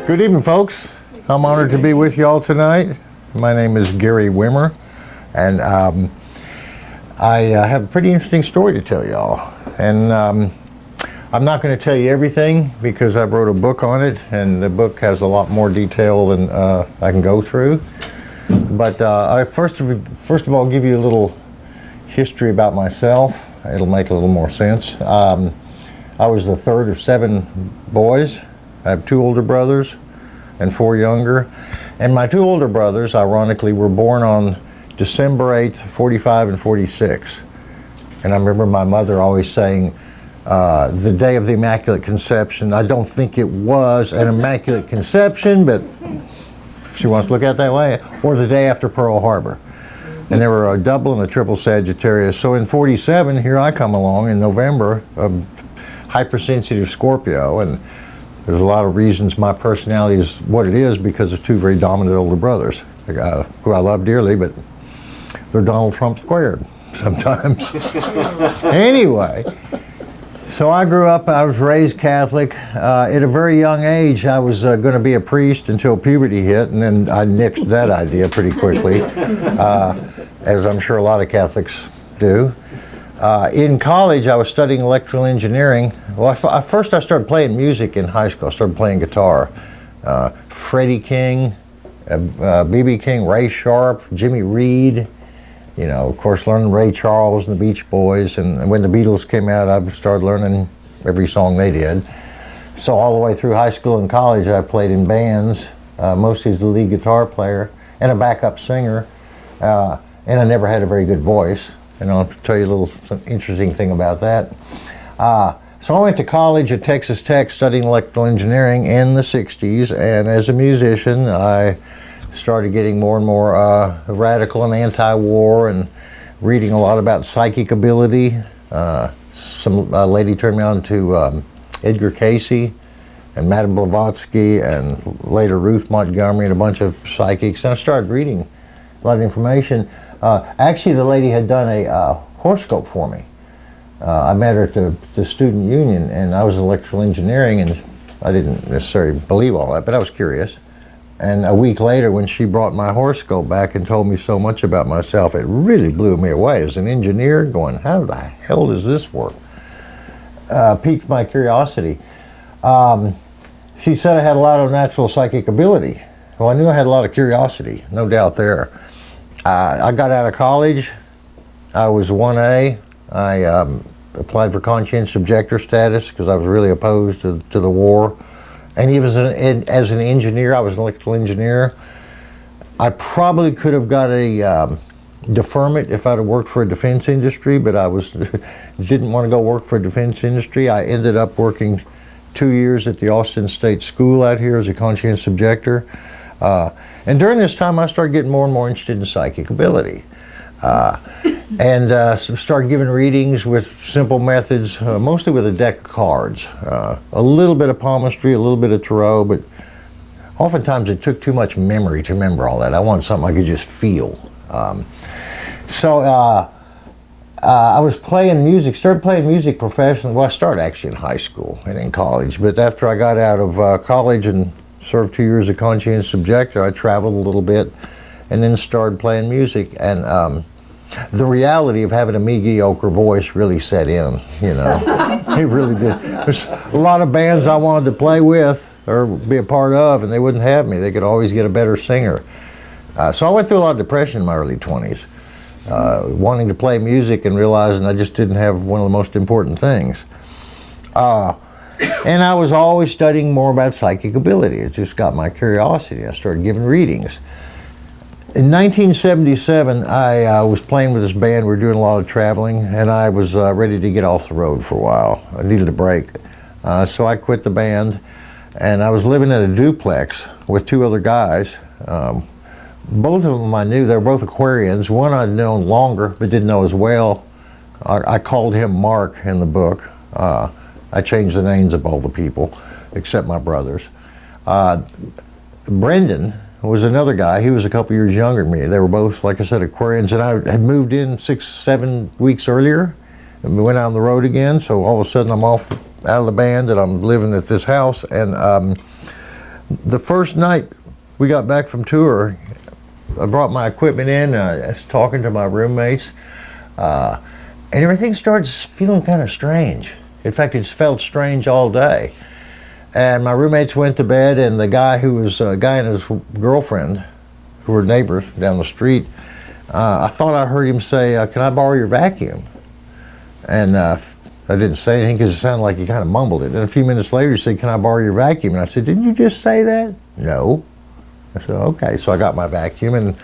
Good evening, folks. I'm honored to be with you all tonight. My name is Gary Wimmer, and I have a pretty interesting story to tell y'all. And I'm not going to tell you everything because I wrote a book on it, and the book has a lot more detail than I can go through. But I first of all give you a little history about myself. It'll make a little more sense. I was the third of 7 boys. I have 2 older brothers and 4 younger. And my 2 older brothers, ironically, were born on December 8th, 45 and 46. And I remember my mother always saying, the day of the Immaculate Conception. I don't think it was an Immaculate Conception, but she wants to look at it that way. Or the day after Pearl Harbor. And there were a double and a triple Sagittarius. So in 47, here I come along in November, a hypersensitive Scorpio, and there's a lot of reasons my personality is what it is because of 2 very dominant older brothers, who I love dearly, but they're Donald Trump squared sometimes. Anyway, so I grew up, I was raised Catholic. At a very young age, I was going to be a priest until puberty hit, and then I nixed that idea pretty quickly, as I'm sure a lot of Catholics do. In college, I was studying electrical engineering. Well, first I started playing music in high school. I started playing guitar. Freddie King, B.B. King, Ray Sharp, Jimmy Reed. You know, of course, learning Ray Charles and the Beach Boys. And when the Beatles came out, I started learning every song they did. So all the way through high school and college, I played in bands, mostly as the lead guitar player and a backup singer. And I never had a very good voice. And I'll tell you a little interesting thing about that. So I went to college at Texas Tech studying electrical engineering in the 60s, and as a musician I started getting more and more radical and anti-war and reading a lot about psychic ability. Some lady turned me on to Edgar Cayce and Madame Blavatsky and later Ruth Montgomery and a bunch of psychics, and I started reading a lot of information. Actually, the lady had done a horoscope for me. I met her at the student union, and I was in electrical engineering, and I didn't necessarily believe all that, but I was curious. And a week later, when she brought my horoscope back and told me so much about myself, it really blew me away. As an engineer, going, how the hell does this work? Piqued my curiosity. She said I had a lot of natural psychic ability. Well, I knew I had a lot of curiosity, no doubt there. I got out of college. I was 1A. I applied for conscientious objector status because I was really opposed to the war. And even as an engineer, I was an electrical engineer. I probably could have got a deferment if I'd have worked for a defense industry, but I didn't want to go work for a defense industry. I ended up working 2 years at the Austin State School out here as a conscientious objector. And during this time, I started getting more and more interested in psychic ability. And started giving readings with simple methods, mostly with a deck of cards. A little bit of palmistry, a little bit of tarot, but oftentimes it took too much memory to remember all that. I wanted something I could just feel. So I was playing music, started playing music professionally. Well, I started actually in high school and in college, but after I got out of college and served 2 years as a conscientious objector, I traveled a little bit and then started playing music. And the reality of having a mediocre voice really set in, you know. It really did. There's a lot of bands I wanted to play with or be a part of, and they wouldn't have me. They could always get a better singer. So I went through a lot of depression in my early 20s, wanting to play music and realizing I just didn't have one of the most important things. And I was always studying more about psychic ability. It just got my curiosity. I started giving readings. In 1977, I was playing with this band. We were doing a lot of traveling, and I was ready to get off the road for a while. I needed a break. So I quit the band, and I was living in a duplex with 2 other guys. Both of them I knew. They were both Aquarians. One I'd known longer, but didn't know as well. I called him Mark in the book. I changed the names of all the people, except my brothers. Brendan was another guy. He was a couple years younger than me. They were both, like I said, Aquarians, and I had moved in 6-7 weeks earlier, and we went out on the road again. So all of a sudden, I'm off out of the band, and I'm living at this house. And the first night we got back from tour, I brought my equipment in. I was talking to my roommates, and everything started feeling kind of strange. In fact, it's felt strange all day. And my roommates went to bed, and the guy a guy and his girlfriend, who were neighbors down the street, I thought I heard him say, "Can I borrow your vacuum?" And I didn't say anything because it sounded like he kind of mumbled it. And a few minutes later, he said, "Can I borrow your vacuum?" And I said, "Didn't you just say that?" "No." I said, "Okay." So I got my vacuum, and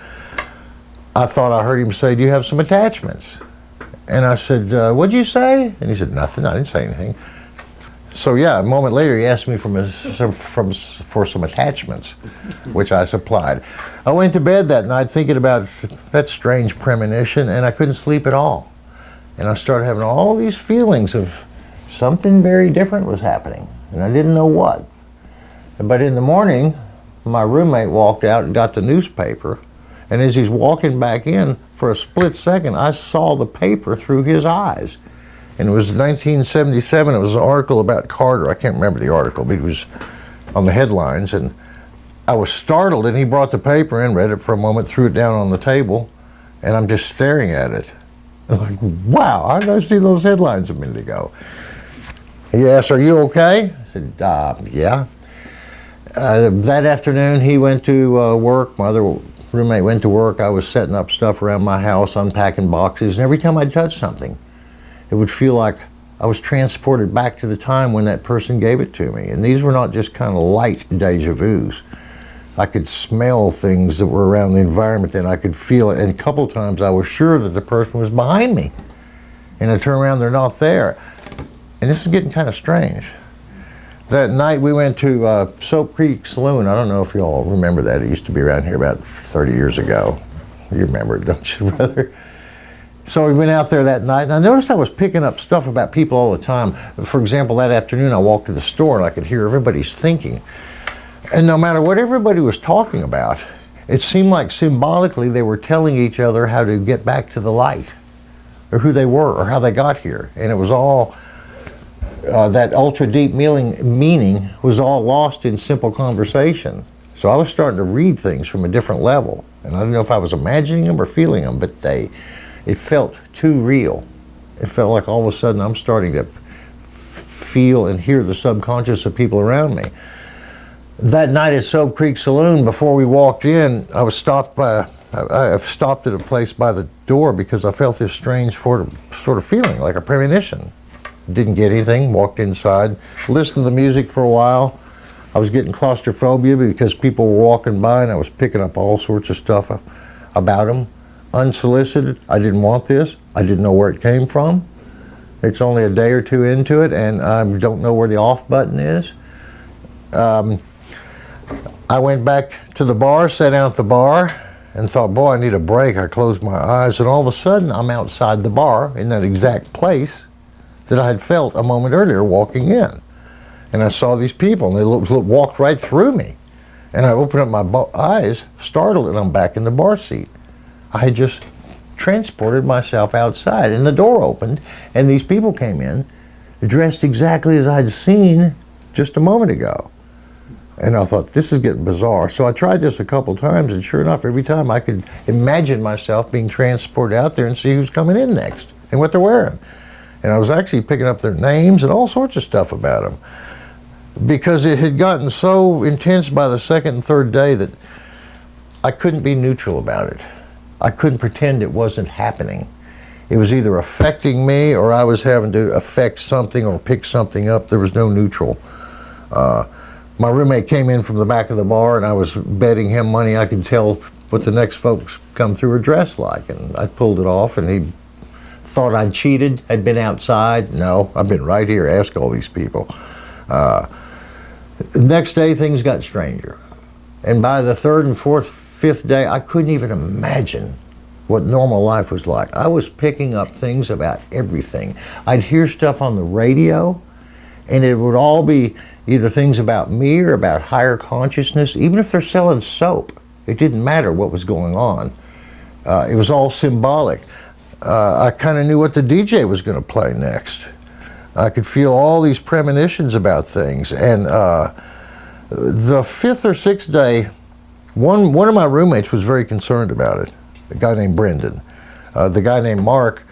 I thought I heard him say, "Do you have some attachments?" And I said, "What'd you say?" And he said, "Nothing. I didn't say anything." So yeah, a moment later he asked me for some attachments, which I supplied. I went to bed that night thinking about that strange premonition, and I couldn't sleep at all. And I started having all these feelings of something very different was happening, and I didn't know what. But in the morning, my roommate walked out and got the newspaper, and as he's walking back in, for a split second, I saw the paper through his eyes. And it was 1977, it was an article about Carter. I can't remember the article, but it was on the headlines. And I was startled, and he brought the paper in, read it for a moment, threw it down on the table, and I'm just staring at it. I'm like, wow, how did I see those headlines a minute ago? He asked, "Are you okay?" I said, "Yeah." That afternoon, he went to work. My other roommate went to work. I was setting up stuff around my house, unpacking boxes, and every time I'd touch something, it would feel like I was transported back to the time when that person gave it to me. And these were not just kind of light deja vus. I could smell things that were around the environment, and I could feel it. And a couple times I was sure that the person was behind me. And I turn around, they're not there. And this is getting kind of strange. That night we went to Soap Creek Saloon. I don't know if you all remember that. It used to be around here about 30 years ago. You remember it, don't you, brother? So we went out there that night, and I noticed I was picking up stuff about people all the time. For example, that afternoon I walked to the store, and I could hear everybody's thinking. And no matter what everybody was talking about, it seemed like symbolically they were telling each other how to get back to the light, or who they were, or how they got here. And it was all, that ultra deep meaning was all lost in simple conversation. So I was starting to read things from a different level. And I don't know if I was imagining them or feeling them, but it felt too real. It felt like all of a sudden I'm starting to feel and hear the subconscious of people around me. That night at Soap Creek Saloon, before we walked in, I stopped at a place by the door because I felt this strange sort of feeling, like a premonition. Didn't get anything, walked inside, listened to the music for a while. I was getting claustrophobia because people were walking by, and I was picking up all sorts of stuff about them. Unsolicited. I didn't want this. I didn't know where it came from. It's only a day or two into it, and I don't know where the off button is. I went back to the bar, sat down at the bar, and thought, boy, I need a break. I closed my eyes, and all of a sudden, I'm outside the bar in that exact place that I had felt a moment earlier walking in. And I saw these people, and they walked right through me. And I opened up my eyes, startled, and I'm back in the bar seat. I had just transported myself outside, and the door opened, and these people came in, dressed exactly as I'd seen just a moment ago. And I thought, this is getting bizarre. So I tried this a couple times, and sure enough, every time I could imagine myself being transported out there and see who's coming in next and what they're wearing. And I was actually picking up their names and all sorts of stuff about them, because it had gotten so intense by the second and third day that I couldn't be neutral about it. I couldn't pretend it wasn't happening. It was either affecting me, or I was having to affect something or pick something up. There was no neutral. My roommate came in from the back of the bar, and I was betting him money I could tell what the next folks come through are dressed like. And I pulled it off, and he thought I'd cheated, I'd been outside. No, I've been right here. Ask all these people. The next day, things got stranger. And by the third and fourth, fifth day, I couldn't even imagine what normal life was like. I was picking up things about everything. I'd hear stuff on the radio, and it would all be either things about me or about higher consciousness, even if they're selling soap. It didn't matter what was going on. It was all symbolic. I kind of knew what the DJ was going to play next. I could feel all these premonitions about things. And the fifth or sixth day, one of my roommates was very concerned about it, a guy named Brendan. The guy named Mark,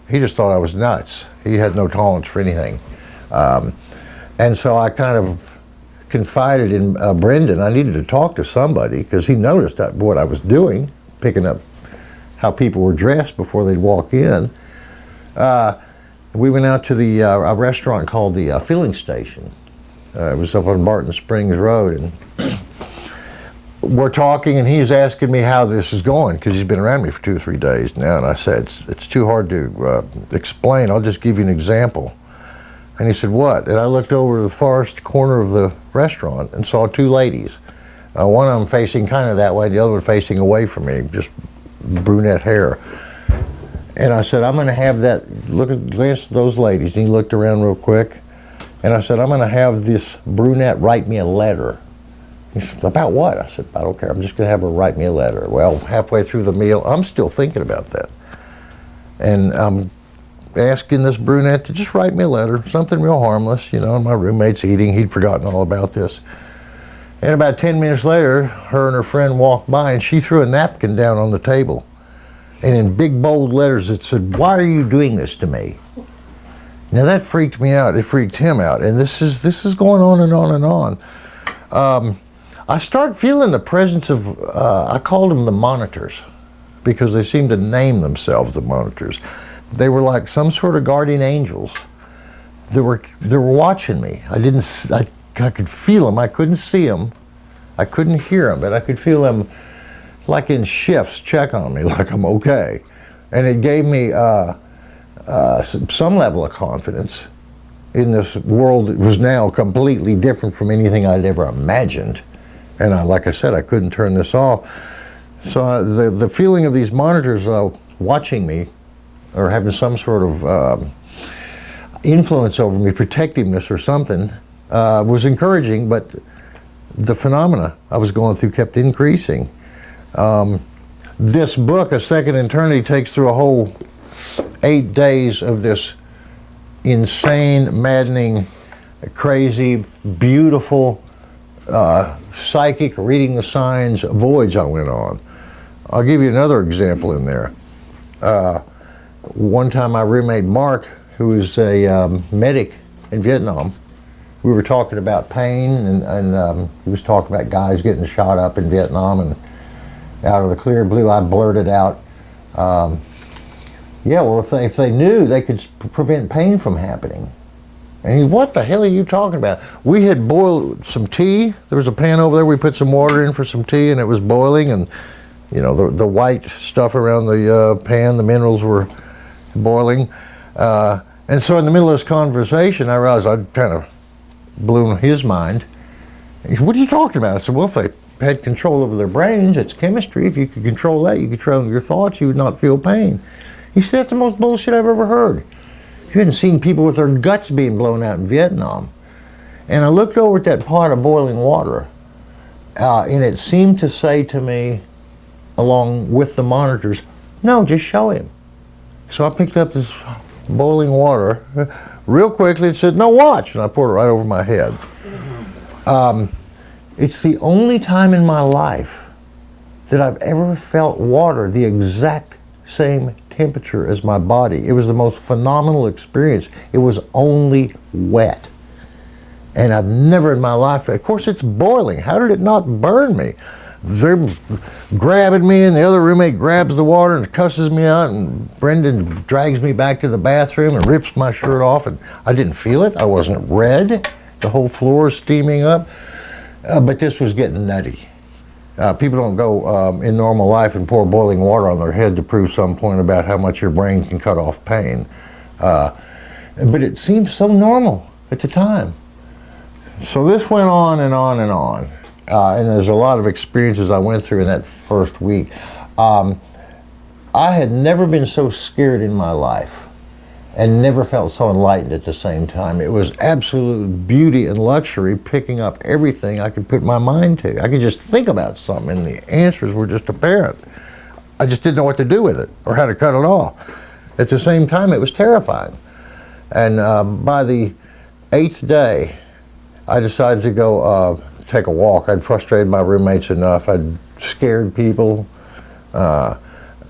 he just thought I was nuts. He had no tolerance for anything. And so I kind of confided in Brendan. I needed to talk to somebody because he noticed what I was doing, picking up how people were dressed before they'd walk in. We went out to a restaurant called the Filling Station. It was up on Barton Springs Road, and we're talking, and he's asking me how this is going because he's been around me for 2 or 3 days now. And I said, it's too hard to explain. I'll just give you an example. And he said, what? And I looked over to the farthest corner of the restaurant and saw 2 ladies. One of them facing kind of that way, the other one facing away from me, just brunette hair. And I said, I'm going to have that, glance at those ladies. And he looked around real quick. And I said, I'm going to have this brunette write me a letter. He said, about what? I said, I don't care. I'm just going to have her write me a letter. Well, halfway through the meal, I'm still thinking about that. And I'm asking this brunette to just write me a letter, something real harmless. You know, my roommate's eating. He'd forgotten all about this. And about 10 minutes later, her and her friend walked by, and she threw a napkin down on the table. And in big, bold letters, it said, why are you doing this to me? Now, that freaked me out. It freaked him out. And this is going on and on and on. I start feeling the presence of, I called them the monitors, because they seemed to name themselves the monitors. They were like some sort of guardian angels. They were watching me. I could feel them. I couldn't see them. I couldn't hear them, but I could feel them like in shifts check on me, like I'm okay. And it gave me some level of confidence in this world that was now completely different from anything I'd ever imagined. And like I said, I couldn't turn this off. So the feeling of these monitors watching me, or having some sort of influence over me, protectiveness or something, was encouraging, but the phenomena I was going through kept increasing. This book, A Second Eternity, takes through a whole 8 days of this insane, maddening, crazy, beautiful, psychic, reading the signs voyage I went on. I'll give you another example in there. One time my roommate Mark, who was a medic in Vietnam, we were talking about pain, and he was talking about guys getting shot up in Vietnam, and out of the clear blue I blurted out, yeah, well, if they knew, they could prevent pain from happening. And he, what the hell are you talking about? We had boiled some tea. There was a pan over there. We put some water in for some tea, and it was boiling, and you know, the white stuff around the pan, the minerals were boiling. And so in the middle of this conversation, I realized I'd kind of blew his mind. He said, what are you talking about? I said, well, if they had control over their brains, it's chemistry. If you could control that, you control your thoughts, you would not feel pain. He said, that's the most bullshit I've ever heard. You hadn't seen people with their guts being blown out in Vietnam. And I looked over at that pot of boiling water, and it seemed to say to me, along with the monitors, no, just show him. So I picked up this boiling water real quickly and said, no, watch. And I poured it right over my head. It's the only time in my life that I've ever felt water the exact same temperature as my body. It was the most phenomenal experience. It was only wet. And I've never in my life, of course it's boiling. How did it not burn me? They're grabbing me, and the other roommate grabs the water and cusses me out, and Brendan drags me back to the bathroom and rips my shirt off, and I didn't feel it. I wasn't red. The whole floor is steaming up. But this was getting nutty. People don't go in normal life and pour boiling water on their head to prove some point about how much your brain can cut off pain. But it seemed so normal at the time. So this went on and on and on. And there's a lot of experiences I went through in that first week. I had never been so scared in my life. and never felt so enlightened at the same time. It was absolute beauty and luxury, picking up everything I could put my mind to. I could just think about something and the answers were just apparent. I just didn't know what to do with it or how to cut it off. At the same time, it was terrifying. And by the 8th day, I decided to go take a walk. I'd frustrated my roommates enough. I'd scared people. A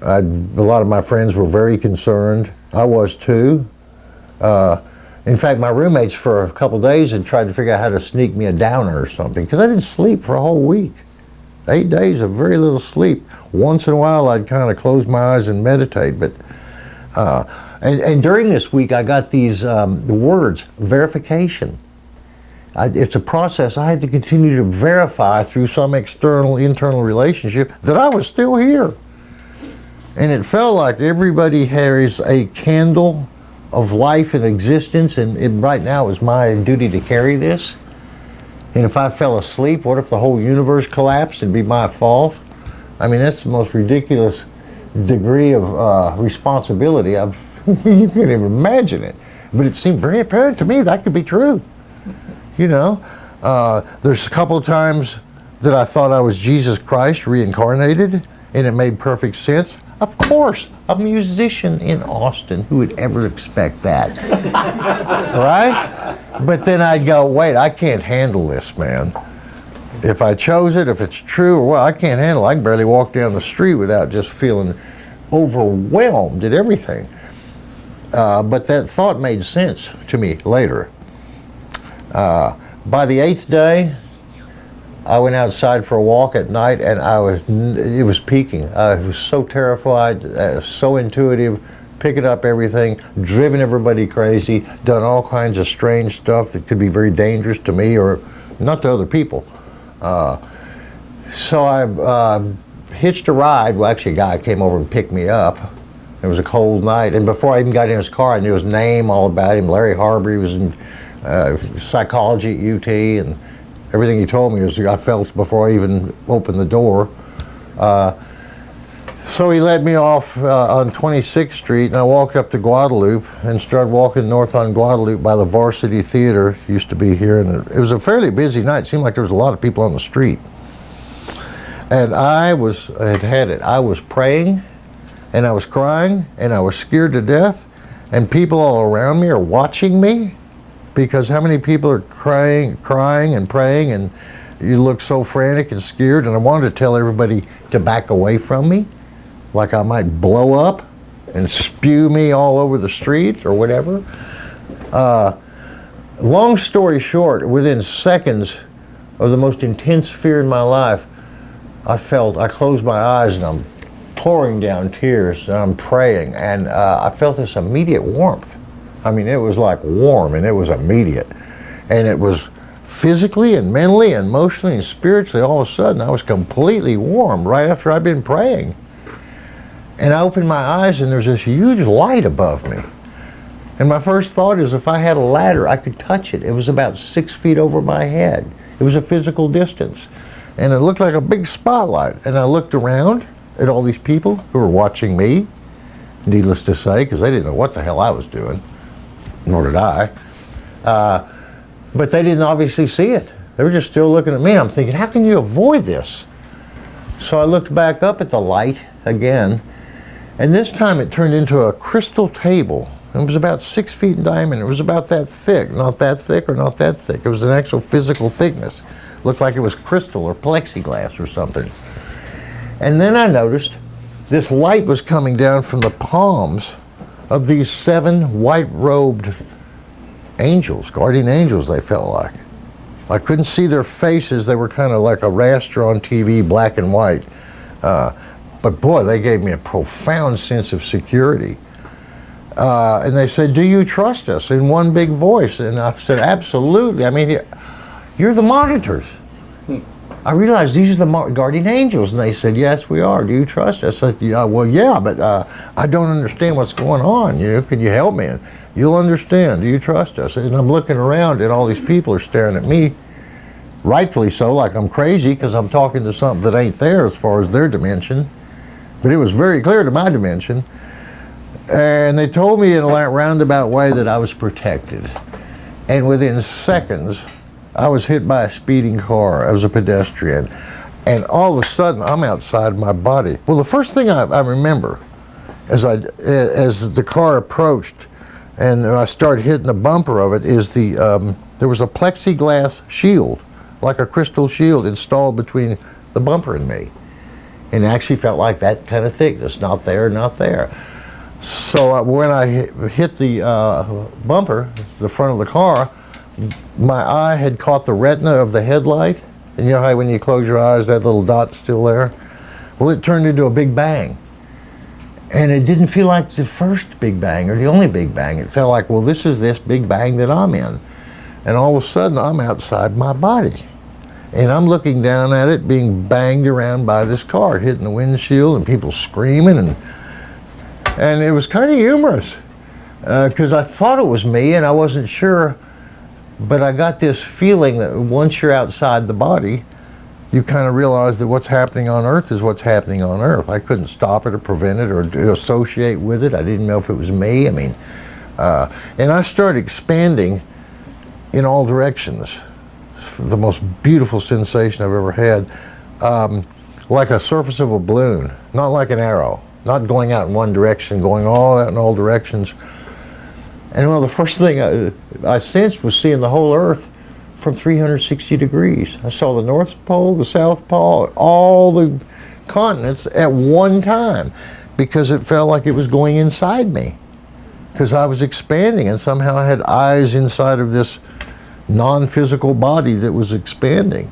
lot of my friends were very concerned. I was too. In fact, my roommates for a couple days had tried to figure out how to sneak me a downer or something, because I didn't sleep for a whole week. 8 days of very little sleep. Once in a while, I'd kind of close my eyes and meditate. But and during this week, I got these words: verification. It's a process I had to continue to verify through some internal relationship that I was still here. And it felt like everybody has a candle of life and existence, and right now it's my duty to carry this. And if I fell asleep, what if the whole universe collapsed? It'd be my fault. I mean, that's the most ridiculous degree of responsibility. You can't even imagine it. But it seemed very apparent to me that could be true. You know, there's a couple of times that I thought I was Jesus Christ reincarnated, and it made perfect sense. Of course, a musician in Austin, who would ever expect that? Right? But then I'd go, wait, I can't handle this, man. If I chose it, if it's true or what, I can't handle it. I can barely walk down the street without just feeling overwhelmed at everything. But that thought made sense to me later. By the 8th day, I went outside for a walk at night, and it was peaking. I was so terrified, so intuitive, picking up everything, driven everybody crazy, done all kinds of strange stuff that could be very dangerous to me or not to other people. So I hitched a ride. Well, actually, a guy came over and picked me up. It was a cold night, and before I even got in his car, I knew his name, all about him. Larry Harbour. He was in psychology at UT, and everything he told me was I felt before I even opened the door. So he led me off on 26th Street, and I walked up to Guadalupe and started walking north on Guadalupe by the Varsity Theater. It used to be here, and it was a fairly busy night. It seemed like there was a lot of people on the street. And I had it. I was praying, and I was crying, and I was scared to death, and people all around me are watching me, because how many people are crying and praying, and you look so frantic and scared, and I wanted to tell everybody to back away from me, like I might blow up and spew me all over the street or whatever. Long story short, within seconds of the most intense fear in my life, I closed my eyes and I'm pouring down tears and I'm praying, and I felt this immediate warmth. I mean, it was like warm, and it was immediate. And it was physically and mentally and emotionally and spiritually, all of a sudden I was completely warm right after I'd been praying. And I opened my eyes, and there's this huge light above me. And my first thought is, if I had a ladder, I could touch it. It was about 6 feet over my head. It was a physical distance. And it looked like a big spotlight. And I looked around at all these people who were watching me, needless to say, because they didn't know what the hell I was doing, nor did I. But they didn't obviously see it. They were just still looking at me. I'm thinking, how can you avoid this? So I looked back up at the light again, and this time it turned into a crystal table. It was about 6 feet in diameter. It was about that thick, not that thick or not that thick. It was an actual physical thickness. It looked like it was crystal or plexiglass or something. And then I noticed this light was coming down from the palms of these 7 white-robed angels, guardian angels, they felt like. I couldn't see their faces. They were kind of like a raster on TV, black and white. But boy, they gave me a profound sense of security. And they said, "Do you trust us?" in one big voice. And I said, "Absolutely. I mean, you're the monitors." I realized these are the guardian angels. And they said, "Yes, we are. Do you trust us?" I said, "Yeah, well, yeah, but I don't understand what's going on. You know, can you help me?" And, "You'll understand. Do you trust us?" And I'm looking around, and all these people are staring at me, rightfully so, like I'm crazy because I'm talking to something that ain't there as far as their dimension. But it was very clear to my dimension. And they told me in a roundabout way that I was protected. And within seconds, I was hit by a speeding car as a pedestrian. And all of a sudden, I'm outside my body. Well, the first thing I remember as the car approached and I started hitting the bumper of it is there was a plexiglass shield, like a crystal shield installed between the bumper and me. And it actually felt like that kind of thickness, not there, not there. So when I hit the bumper, the front of the car, my eye had caught the retina of the headlight. And you know how when you close your eyes, that little dot's still there? Well, it turned into a big bang. And it didn't feel like the first big bang or the only big bang. It felt like, well, this is this big bang that I'm in. And all of a sudden, I'm outside my body. And I'm looking down at it being banged around by this car, hitting the windshield and people screaming. And it was kind of humorous because I thought it was me and I wasn't sure. But I got this feeling that once you're outside the body, you kind of realize that what's happening on Earth is what's happening on Earth. I couldn't stop it or prevent it or associate with it. I didn't know if it was me. I mean, and I started expanding in all directions. The most beautiful sensation I've ever had. Like a surface of a balloon, not like an arrow. Not going out in one direction, going all out in all directions. And well, the first thing I sensed was seeing the whole Earth from 360 degrees. I saw the North Pole, the South Pole, all the continents at one time because it felt like it was going inside me because I was expanding and somehow I had eyes inside of this non-physical body that was expanding.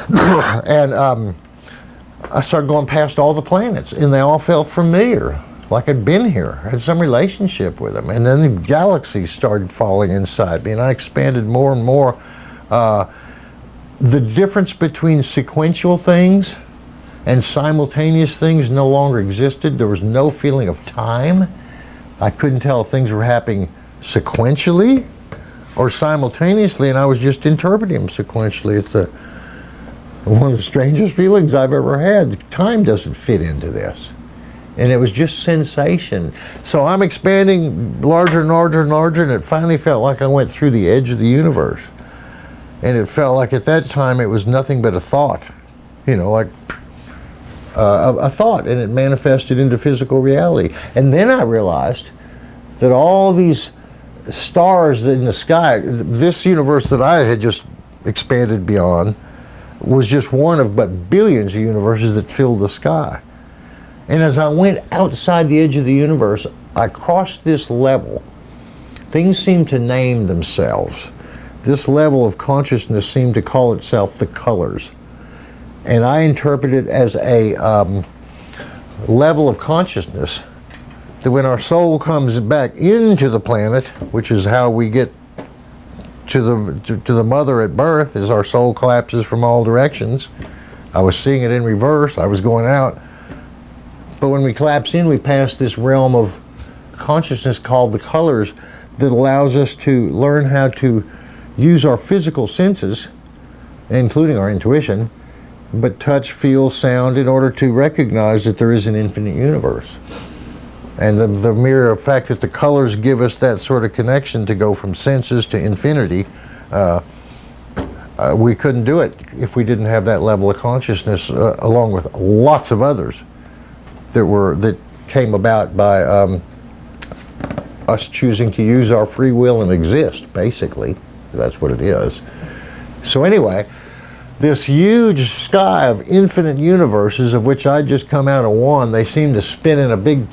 And I started going past all the planets and they all felt familiar. Like I'd been here, had some relationship with them. And then the galaxies started falling inside me and I expanded more and more. The difference between sequential things and simultaneous things no longer existed. There was no feeling of time. I couldn't tell if things were happening sequentially or simultaneously, and I was just interpreting them sequentially. It's one of the strangest feelings I've ever had. Time doesn't fit into this. And it was just sensation. So I'm expanding larger and larger and larger, and it finally felt like I went through the edge of the universe. And it felt like at that time it was nothing but a thought. You know, like a thought, and it manifested into physical reality. And then I realized that all these stars in the sky, this universe that I had just expanded beyond, was just one of but billions of universes that filled the sky. And as I went outside the edge of the universe, I crossed this level. Things seemed to name themselves. This level of consciousness seemed to call itself the colors. And I interpret it as a level of consciousness that when our soul comes back into the planet, which is how we get to the mother at birth, as our soul collapses from all directions. I was seeing it in reverse. I was going out. But when we collapse in, we pass this realm of consciousness called the colors that allows us to learn how to use our physical senses, including our intuition, but touch, feel, sound, in order to recognize that there is an infinite universe. And the mere fact that the colors give us that sort of connection to go from senses to infinity, we couldn't do it if we didn't have that level of consciousness, along with lots of others that came about by us choosing to use our free will and exist, basically. That's what it is. So anyway, this huge sky of infinite universes, of which I just come out of one, they seem to spin in a big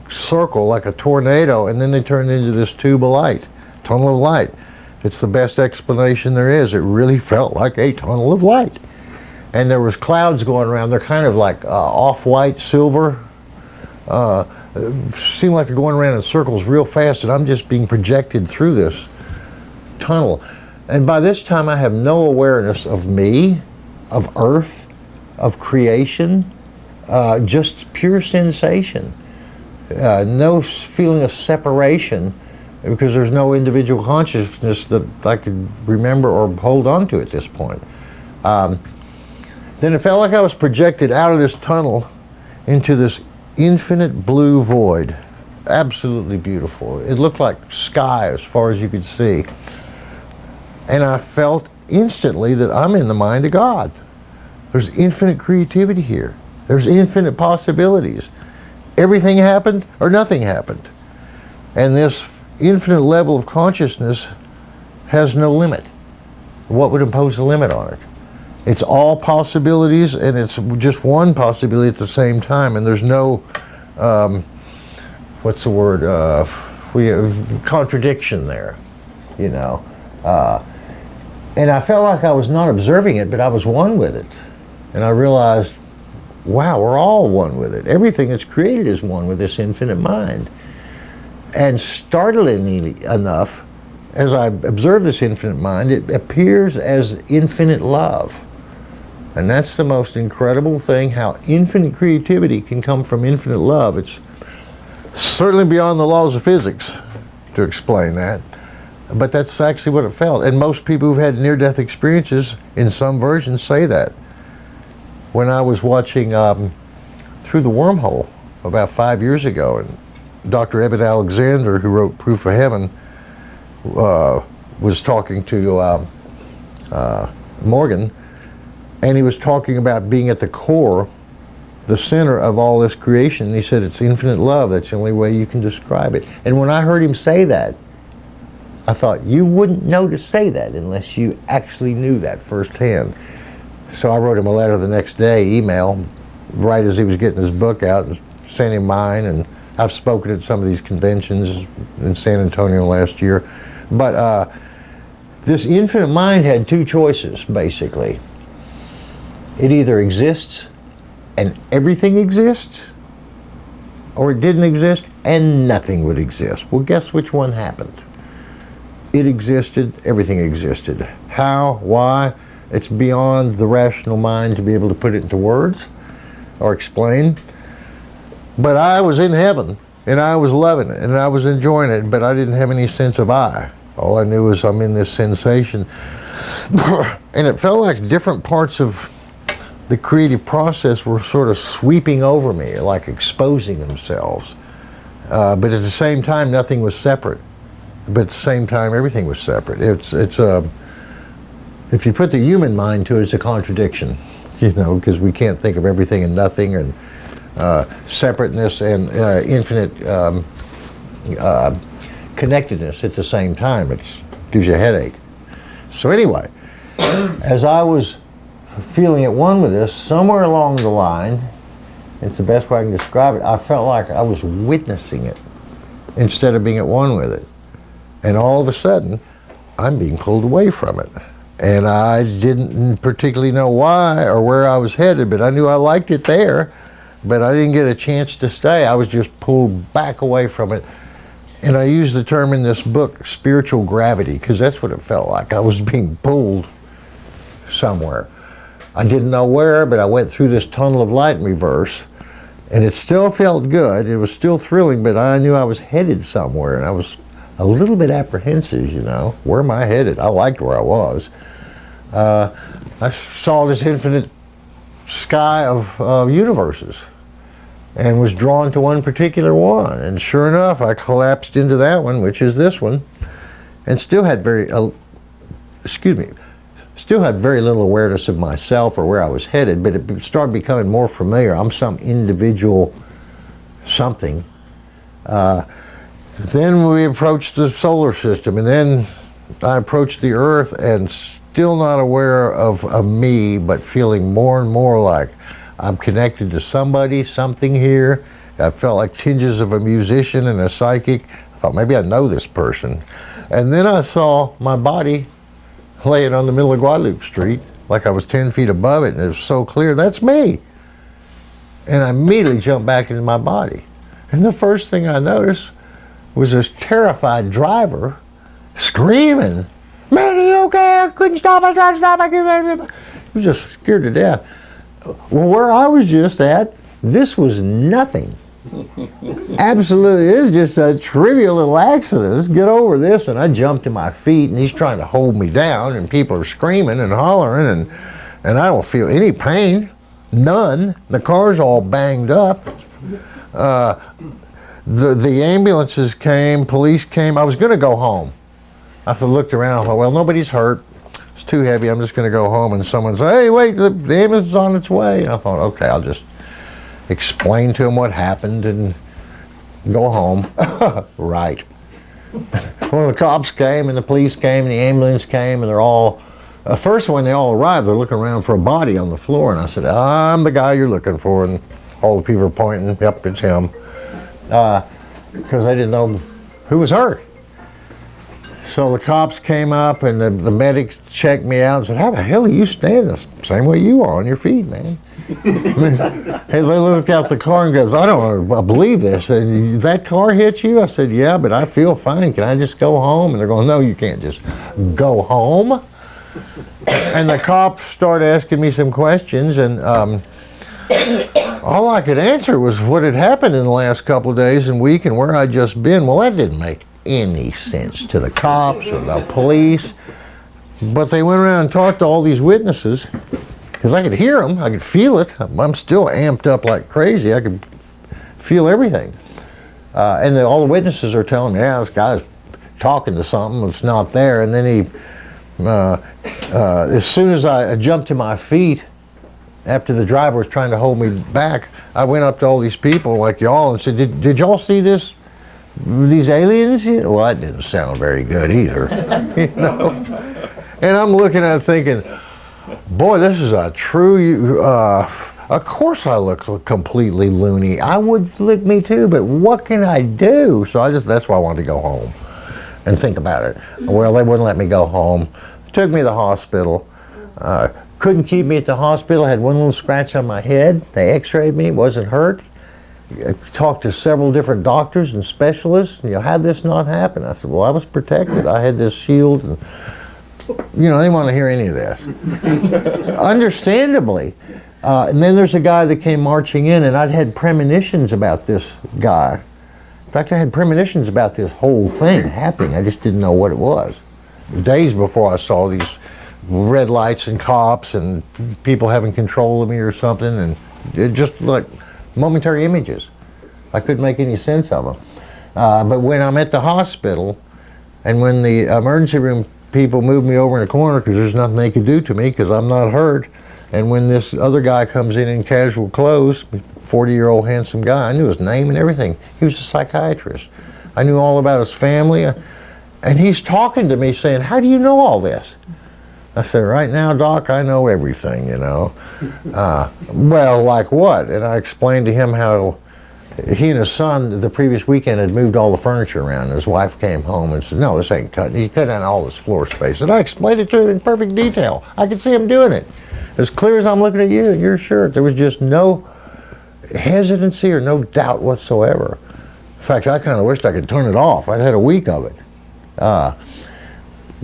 circle, like a tornado, and then they turn into this tube of light, tunnel of light. It's the best explanation there is. It really felt like a tunnel of light. And there was clouds going around. They're kind of like off-white, silver. Seem like they're going around in circles real fast, and I'm just being projected through this tunnel. And by this time, I have no awareness of me, of Earth, of creation, just pure sensation. No feeling of separation, because there's no individual consciousness that I could remember or hold on to at this point. Then it felt like I was projected out of this tunnel into this infinite blue void. absolutely beautiful. It looked like sky as far as you could see. And I felt instantly that I'm in the mind of God. There's infinite creativity here. There's infinite possibilities. Everything happened or nothing happened. And this infinite level of consciousness has no limit. What would impose a limit on it? It's all possibilities, and it's just one possibility at the same time, and there's no, what's the word, we have contradiction there, you know. And I felt like I was not observing it, but I was one with it. And I realized, wow, we're all one with it. Everything that's created is one with this infinite mind. And startlingly enough, as I observe this infinite mind, it appears as infinite love. And that's the most incredible thing, how infinite creativity can come from infinite love. It's certainly beyond the laws of physics to explain that. But that's actually what it felt. And most people who've had near-death experiences, in some versions, say that. When I was watching Through the Wormhole about 5 years ago, and Dr. Eben Alexander, who wrote Proof of Heaven, was talking to Morgan, and he was talking about being at the core, the center of all this creation. And he said it's infinite love. That's the only way you can describe it. And when I heard him say that, I thought, you wouldn't know to say that unless you actually knew that firsthand. So I wrote him a letter the next day, email, right as he was getting his book out, and sent him mine. And I've spoken at some of these conventions in San Antonio last year. But this infinite mind had two choices, basically. It either exists and everything exists, or it didn't exist and nothing would exist. Well, guess which one happened? It existed, everything existed. How, why? It's beyond the rational mind to be able to put it into words or explain. But I was in heaven, and I was loving it, and I was enjoying it, but I didn't have any sense of I. All I knew was I'm in this sensation. And it felt like different parts of the creative process were sort of sweeping over me, like exposing themselves. But at the same time, nothing was separate. But at the same time, everything was separate. If you put the human mind to it, it's a contradiction, you know, because we can't think of everything and nothing, and separateness and infinite connectedness at the same time. It gives you a headache. So anyway, as I was feeling at one with this, somewhere along the line, it's the best way I can describe it, I felt like I was witnessing it instead of being at one with it. And all of a sudden, I'm being pulled away from it. And I didn't particularly know why or where I was headed, but I knew I liked it there, but I didn't get a chance to stay. I was just pulled back away from it. And I use the term in this book, spiritual gravity, because that's what it felt like. I was being pulled somewhere. I didn't know where, but I went through this tunnel of light in reverse, and it still felt good. It was still thrilling, but I knew I was headed somewhere, and I was a little bit apprehensive, you know. Where am I headed? I liked where I was. I saw this infinite sky of universes and was drawn to one particular one. And sure enough, I collapsed into that one, which is this one, and still had very little awareness of myself or where I was headed, but it started becoming more familiar. I'm some individual something. Then we approached the solar system, and then I approached the Earth, and still not aware of me, but feeling more and more like I'm connected to somebody, something here. I felt like tinges of a musician and a psychic. I thought maybe I know this person. And then I saw my body laying on the middle of Guadalupe Street, like I was 10 feet above it, and it was so clear, that's me. And I immediately jumped back into my body. And the first thing I noticed was this terrified driver screaming, "Man, are you okay? I couldn't stop. I tried to stop. I couldn't." He was just scared to death. Well, where I was just at, this was nothing. Absolutely, this is just a trivial little accident. Let's get over this. And I jumped to my feet, and he's trying to hold me down, and people are screaming and hollering, and I don't feel any pain, none. The car's all banged up. the ambulances came, police came. I was going to go home. I looked around. I thought, well, nobody's hurt. It's too heavy. I'm just going to go home. And someone said, hey, wait, the ambulance is on its way. And I thought, okay, I'll just explain to them what happened and go home. Right. Well, the cops came and the police came and the ambulance came, and they're all, first when they all arrived, they're looking around for a body on the floor. And I said, I'm the guy you're looking for. And all the people are pointing, yep, it's him. Because I didn't know who was hurt. So the cops came up and the medics checked me out and said, how the hell are you standing the same way you are on your feet, man? Hey, they looked out the car and goes, I don't believe this. And that car hit you? I said, yeah, but I feel fine. Can I just go home? And they're going, no, you can't just go home. And the cops started asking me some questions, and all I could answer was what had happened in the last couple of days and week and where I'd just been. Well, that didn't make any sense to the cops or the police. But they went around and talked to all these witnesses, because I could hear them, I could feel it. I'm still amped up like crazy. I could feel everything. And all the witnesses are telling me, yeah, this guy's talking to something that's not there. And then he, as soon as I jumped to my feet, after the driver was trying to hold me back, I went up to all these people like y'all and said, did y'all see this? These aliens? Well, that didn't sound very good either. You know? And I'm looking at it thinking, boy, this is a true, of course I look completely loony. I would look me too, but what can I do? So that's why I wanted to go home and think about it. Well, they wouldn't let me go home. Took me to the hospital. Couldn't keep me at the hospital. I had one little scratch on my head. They x-rayed me, wasn't hurt. I talked to several different doctors and specialists. How'd this not happen? I said, well, I was protected. I had this shield, and they didn't want to hear any of this. Understandably. And then there's a guy that came marching in, and I'd had premonitions about this guy. In fact, I had premonitions about this whole thing happening. I just didn't know what it was. Days before I saw these red lights and cops and people having control of me or something, and it just like momentary images. I couldn't make any sense of them. But when I'm at the hospital, and when the emergency room people moved me over in a corner because there's nothing they could do to me because I'm not hurt, and when this other guy comes in casual clothes, 40-year-old handsome guy, I knew his name and everything. He was a psychiatrist. I knew all about his family, and he's talking to me saying, how do you know all this? I said, right now, Doc, I know everything, Well, like what? And I explained to him how he and his son the previous weekend had moved all the furniture around. His wife came home and said, no, this ain't cutting. He cut down all this floor space. And I explained it to him in perfect detail. I could see him doing it. As clear as I'm looking at you in your shirt. There was just no hesitancy or no doubt whatsoever. In fact, I kind of wished I could turn it off. I'd had a week of it.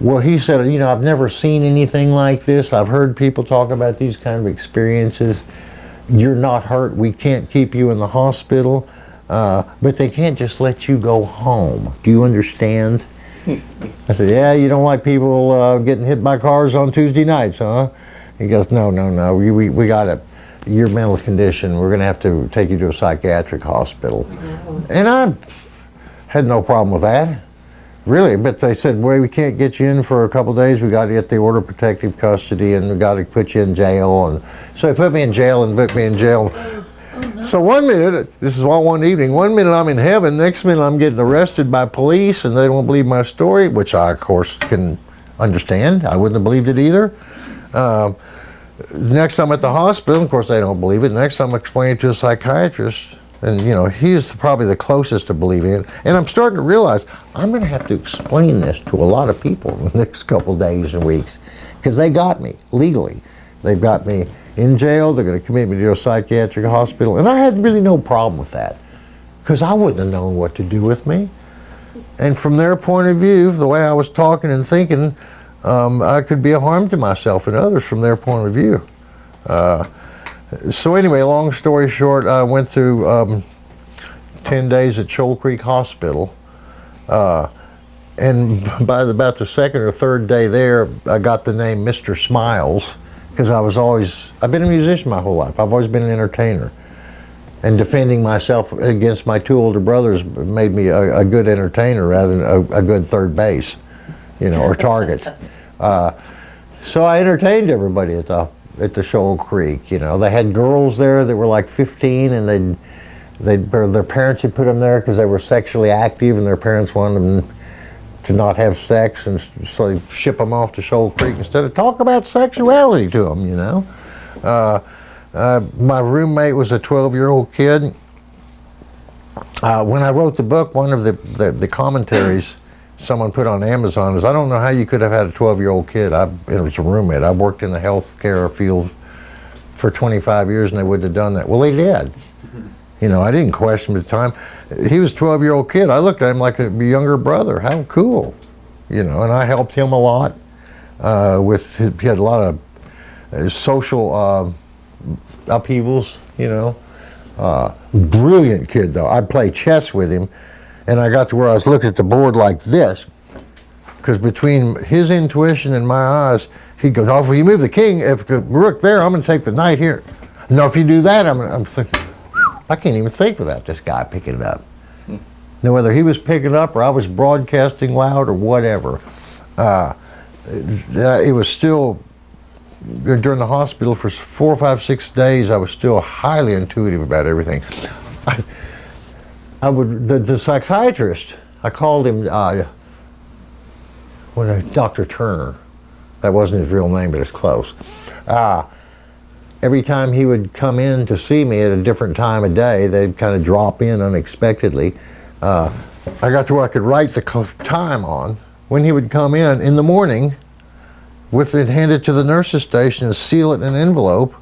Well, he said, I've never seen anything like this. I've heard people talk about these kind of experiences. You're not hurt. We can't keep you in the hospital. But they can't just let you go home. Do you understand? I said, yeah, you don't like people getting hit by cars on Tuesday nights, huh? He goes, no. We got your mental condition. We're going to have to take you to a psychiatric hospital. And I had no problem with that. Really, but they said, well, we can't get you in for a couple of days. We got to get the order of protective custody, and we got to put you in jail. And so they put me in jail and booked me in jail. So one minute, this is all one evening, one minute I'm in heaven, next minute I'm getting arrested by police, and they don't believe my story, which I, of course, can understand. I wouldn't have believed it either. Next I'm at the hospital, of course they don't believe it. Next I'm explaining it to a psychiatrist. And he's probably the closest to believing it. And I'm starting to realize I'm going to have to explain this to a lot of people in the next couple of days and weeks, because they got me legally. They've got me in jail. They're going to commit me to a psychiatric hospital. And I had really no problem with that, because I wouldn't have known what to do with me. And from their point of view, the way I was talking and thinking, I could be a harm to myself and others from their point of view. So anyway, long story short, I went through 10 days at Shoal Creek Hospital. And by about the second or third day there, I got the name Mr. Smiles, because I've been a musician my whole life. I've always been an entertainer. And defending myself against my two older brothers made me a good entertainer rather than a good third base, or target. So I entertained everybody at the Shoal Creek. They had girls there that were like 15, and their parents had put them there because they were sexually active, and their parents wanted them to not have sex, and so they ship them off to Shoal Creek instead of talk about sexuality to them. My roommate was a 12-year-old kid. When I wrote the book, one of the commentaries someone put on Amazon is, I don't know how you could have had a 12-year-old kid. It was a roommate. I worked in the healthcare field for 25 years, and they wouldn't have done that. Well, they did. I didn't question him at the time. He was a 12-year-old kid. I looked at him like a younger brother. How cool. And I helped him a lot. He had a lot of social upheavals, brilliant kid though. I'd play chess with him, and I got to where I was looking at the board like this, because between his intuition and my eyes, he'd go, "No, if you move the king, if the rook there, I'm going to take the knight here. No, if you do that, I'm thinking, I can't even think without this guy picking it up." Now, whether he was picking it up or I was broadcasting loud or whatever, it was still. During the hospital for 4, 5, 6 days, I was still highly intuitive about everything. The psychiatrist, I called him Dr. Turner. That wasn't his real name, but it's close. Every time he would come in to see me at a different time of day, they'd kind of drop in unexpectedly. I got to where I could write the time on when he would come in the morning, with it handed to the nurse's station and seal it in an envelope,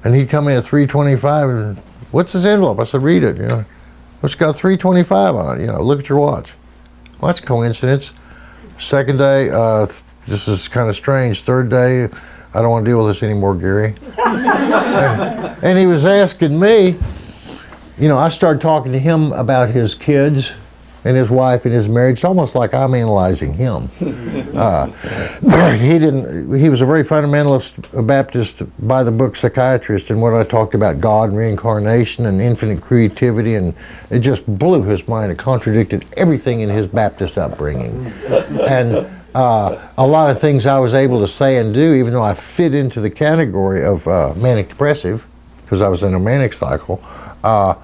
and he'd come in at 3:25 and, "What's this envelope?" I said, "Read it. It's got 3:25 on it. Look at your watch." Well, that's a coincidence. Second day, this is kind of strange. Third day, "I don't want to deal with this anymore, Gary." and he was asking me. I started talking to him about his kids and his wife and his marriage. It's almost like I'm analyzing him. He was a very fundamentalist Baptist by the book psychiatrist, and when I talked about God and reincarnation and infinite creativity, and it just blew his mind. It contradicted everything in his Baptist upbringing. And a lot of things I was able to say and do, even though I fit into the category of manic depressive, because I was in a manic cycle, I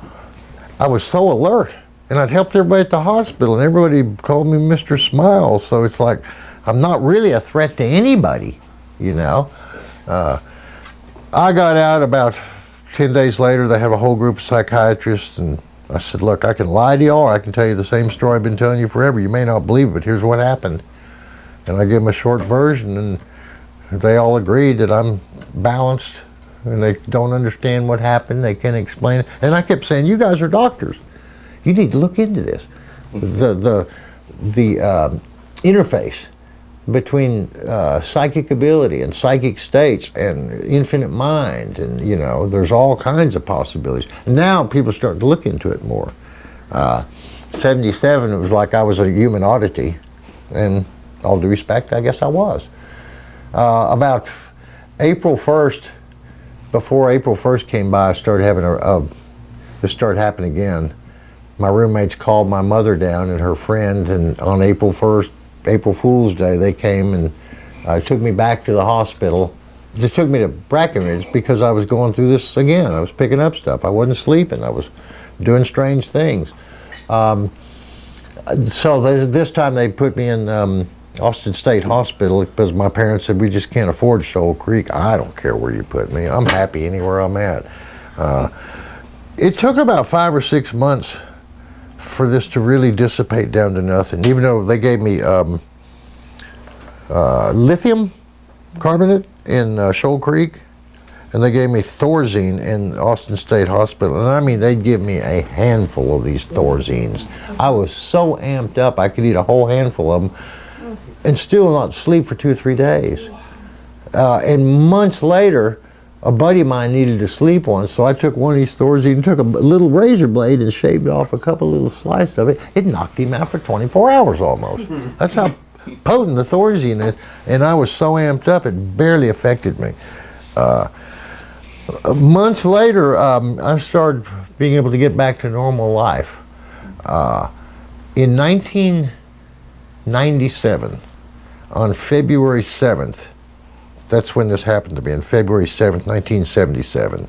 was so alert. And I'd helped everybody at the hospital, and everybody called me Mr. Smile. So it's like, I'm not really a threat to anybody, I got out about 10 days later. They have a whole group of psychiatrists, and I said, "Look, I can lie to y'all, or I can tell you the same story I've been telling you forever. You may not believe it, but here's what happened." And I gave them a short version, and they all agreed that I'm balanced, and they don't understand what happened. They can't explain it. And I kept saying, "You guys are doctors. You need to look into this." The interface between psychic ability and psychic states and infinite mind, and there's all kinds of possibilities. And now people are starting to look into it more. 77, it was like I was a human oddity, and all due respect, I guess I was. About April 1st, before April 1st came by, I started having this started happening again. My roommates called my mother down and her friend, and on April 1st, April Fool's Day, they came and took me back to the hospital. Just took me to Breckenridge because I was going through this again. I was picking up stuff. I wasn't sleeping. I was doing strange things. So this time they put me in Austin State Hospital because my parents said, "We just can't afford Shoal Creek." I don't care where you put me. I'm happy anywhere I'm at. It took about 5 or 6 months for this to really dissipate down to nothing, even though they gave me lithium carbonate in Shoal Creek, and they gave me Thorazine in Austin State Hospital. And I mean, they'd give me a handful of these Thorazines. I was so amped up, I could eat a whole handful of them and still not sleep for 2 or 3 days. And months later, a buddy of mine needed to sleep on, so I took one of these Thorazine and took a little razor blade and shaved off a couple little slices of it. It knocked him out for 24 hours almost. That's how potent the Thorazine is. And I was so amped up, it barely affected me. Months later, I started being able to get back to normal life. In 1997, on February 7th, that's when this happened to me, on February 7th, 1977,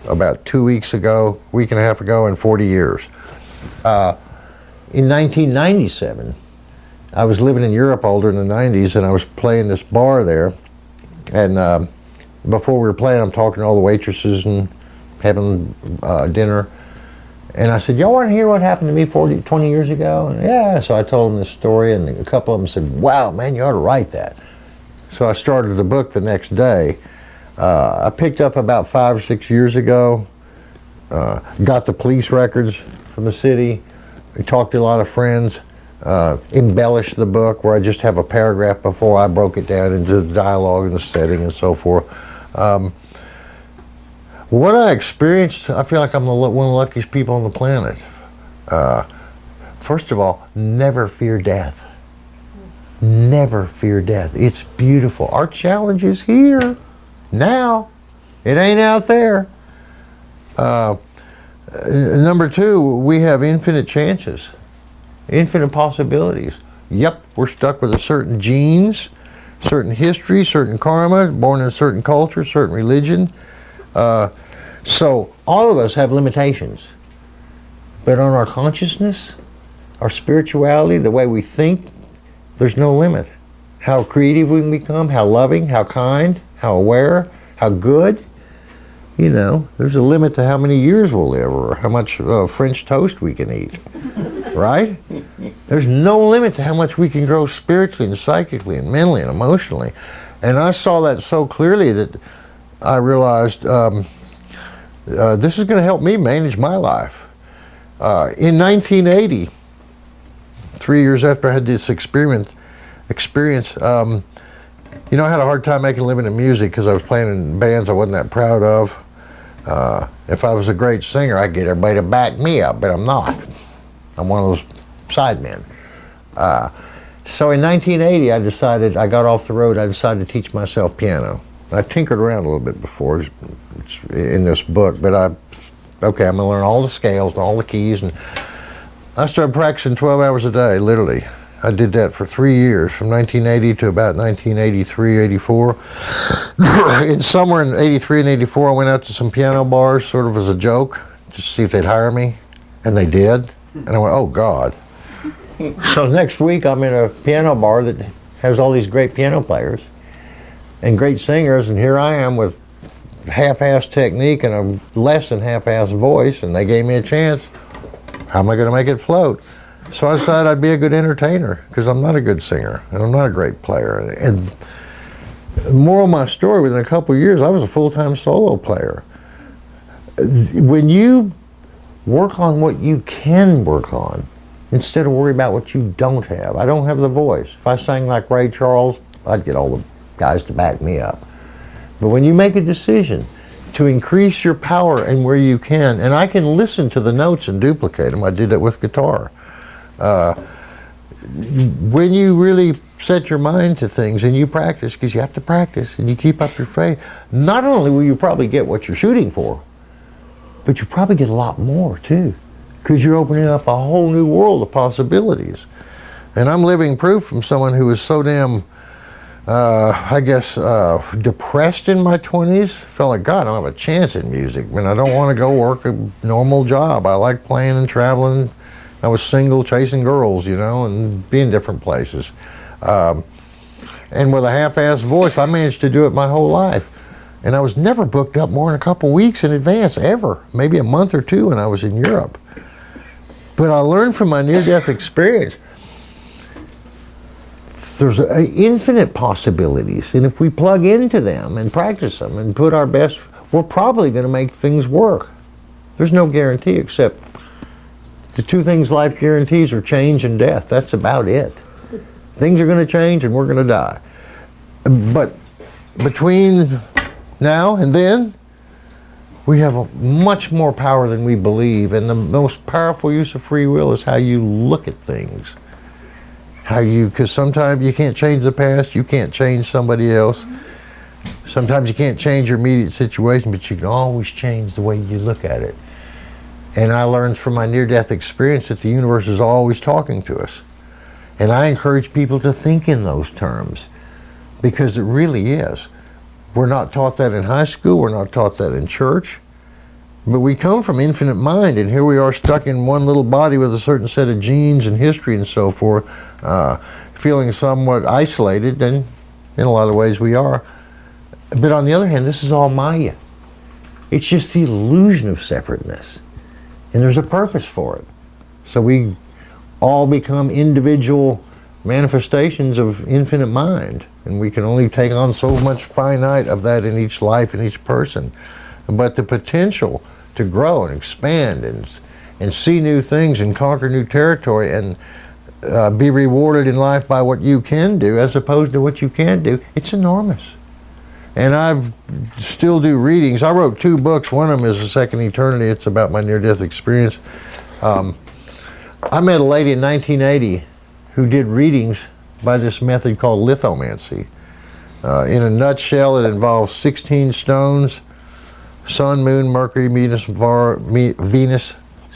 about 2 weeks ago, week and a half ago, and 40 years. In 1997, I was living in Europe older in the 90s, and I was playing this bar there, and before we were playing, I'm talking to all the waitresses and having dinner, and I said, y'all want to hear what happened to me 20 years ago? And yeah, so I told them this story, and a couple of them said, wow, man, you ought to write that. So I started the book the next day. I picked up about 5 or 6 years ago, got the police records from the city, I talked to a lot of friends, embellished the book where I just have a paragraph before I broke it down into the dialogue and the setting and so forth. What I experienced, I feel like I'm one of the luckiest people on the planet. First of all, never fear death. Never fear death. It's beautiful. Our challenge is here, now. It ain't out there. Number two, we have infinite chances, infinite possibilities. Yep, we're stuck with a certain genes, certain history, certain karma, born in a certain culture, certain religion. So all of us have limitations. But on our consciousness, our spirituality, the way we think, there's no limit. How creative we can become, how loving, how kind, how aware, how good. You know, there's a limit to how many years we'll live or how much French toast we can eat, right? There's no limit to how much we can grow spiritually and psychically and mentally and emotionally. And I saw that so clearly that I realized this is going to help me manage my life. In 1980, 3 years after I had this experience, you know, I had a hard time making a living in music because I was playing in bands I wasn't that proud of. If I was a great singer, I'd get everybody to back me up, but I'm not. I'm one of those sidemen. So in 1980, I got off the road, I decided to teach myself piano. I tinkered around a little bit before in this book, but I'm going to learn all the scales and all the keys, and I started practicing 12 hours a day, literally. I did that for 3 years, from 1980 to about 1983, 84. And somewhere in 83 and 84, I went out to some piano bars, sort of as a joke, just to see if they'd hire me, and they did. And I went, oh God. So next week, I'm in a piano bar that has all these great piano players and great singers, and here I am with half-assed technique and a less than half-assed voice, and they gave me a chance. How am I going to make it float? So I decided I'd be a good entertainer because I'm not a good singer and I'm not a great player. And the moral of my story, within a couple of years, I was a full-time solo player. When you work on what you can work on, instead of worry about what you don't have. I don't have the voice. If I sang like Ray Charles, I'd get all the guys to back me up. But when you make a decision to increase your power and where you can, and I can listen to the notes and duplicate them. I did that with guitar. When you really set your mind to things and you practice, because you have to practice, and you keep up your faith, not only will you probably get what you're shooting for, but you probably get a lot more too, because you're opening up a whole new world of possibilities. And I'm living proof from someone who was so damn depressed in my 20s. Felt like, God, I don't have a chance in music. I mean, I don't want to go work a normal job. I like playing and traveling. I was single, chasing girls, you know, and being different places. And with a half-assed voice, I managed to do it my whole life. And I was never booked up more than a couple weeks in advance, ever. Maybe a month or two when I was in Europe. But I learned from my near-death experience, there's infinite possibilities, and if we plug into them and practice them and put our best, we're probably going to make things work. There's no guarantee except the two things life guarantees are change and death. That's about it. Things are going to change and we're going to die. But between now and then, we have much more power than we believe, and the most powerful use of free will is how you look at things. Because sometimes you can't change the past, you can't change somebody else. Sometimes you can't change your immediate situation, but you can always change the way you look at it. And I learned from my near-death experience that the universe is always talking to us. And I encourage people to think in those terms, because it really is. We're not taught that in high school, we're not taught that in church, but we come from infinite mind, and here we are stuck in one little body with a certain set of genes and history and so forth, feeling somewhat isolated, and in a lot of ways we are. But on the other hand, this is all Maya. It's just the illusion of separateness. And there's a purpose for it. So we all become individual manifestations of infinite mind. And we can only take on so much finite of that in each life, in each person. But the potential to grow and expand and see new things and conquer new territory and be rewarded in life by what you can do as opposed to what you can't do, it's enormous. And I still do readings. I wrote 2 books. One of them is A Second Eternity. It's about my near-death experience. I met a lady in 1980 who did readings by this method called lithomancy. In a nutshell, it involves 16 stones: Sun, Moon, Mercury, Venus,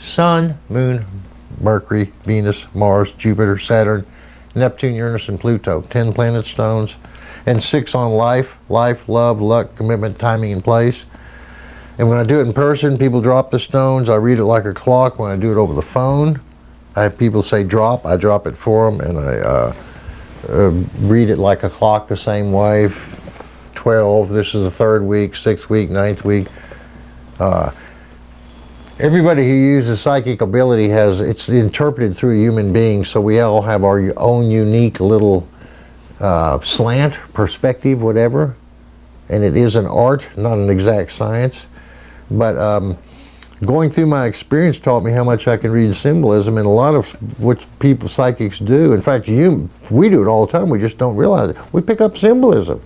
Sun, Moon, Mercury, Venus, Mars, Jupiter, Saturn, Neptune, Uranus, and Pluto. 10 planet stones. And 6 on life, love, luck, commitment, timing, and place. And when I do it in person, people drop the stones. I read it like a clock. When I do it over the phone, I have people say drop. I drop it for them, and I read it like a clock the same way. 12, this is the 3rd week, 6th week, 9th week. Everybody who uses psychic ability it's interpreted through a human being, so we all have our own unique little slant, perspective, whatever. And it is an art, not an exact science. But going through my experience taught me how much I can read symbolism, and a lot of what people, psychics, do. In fact, we do it all the time, we just don't realize it. We pick up symbolism.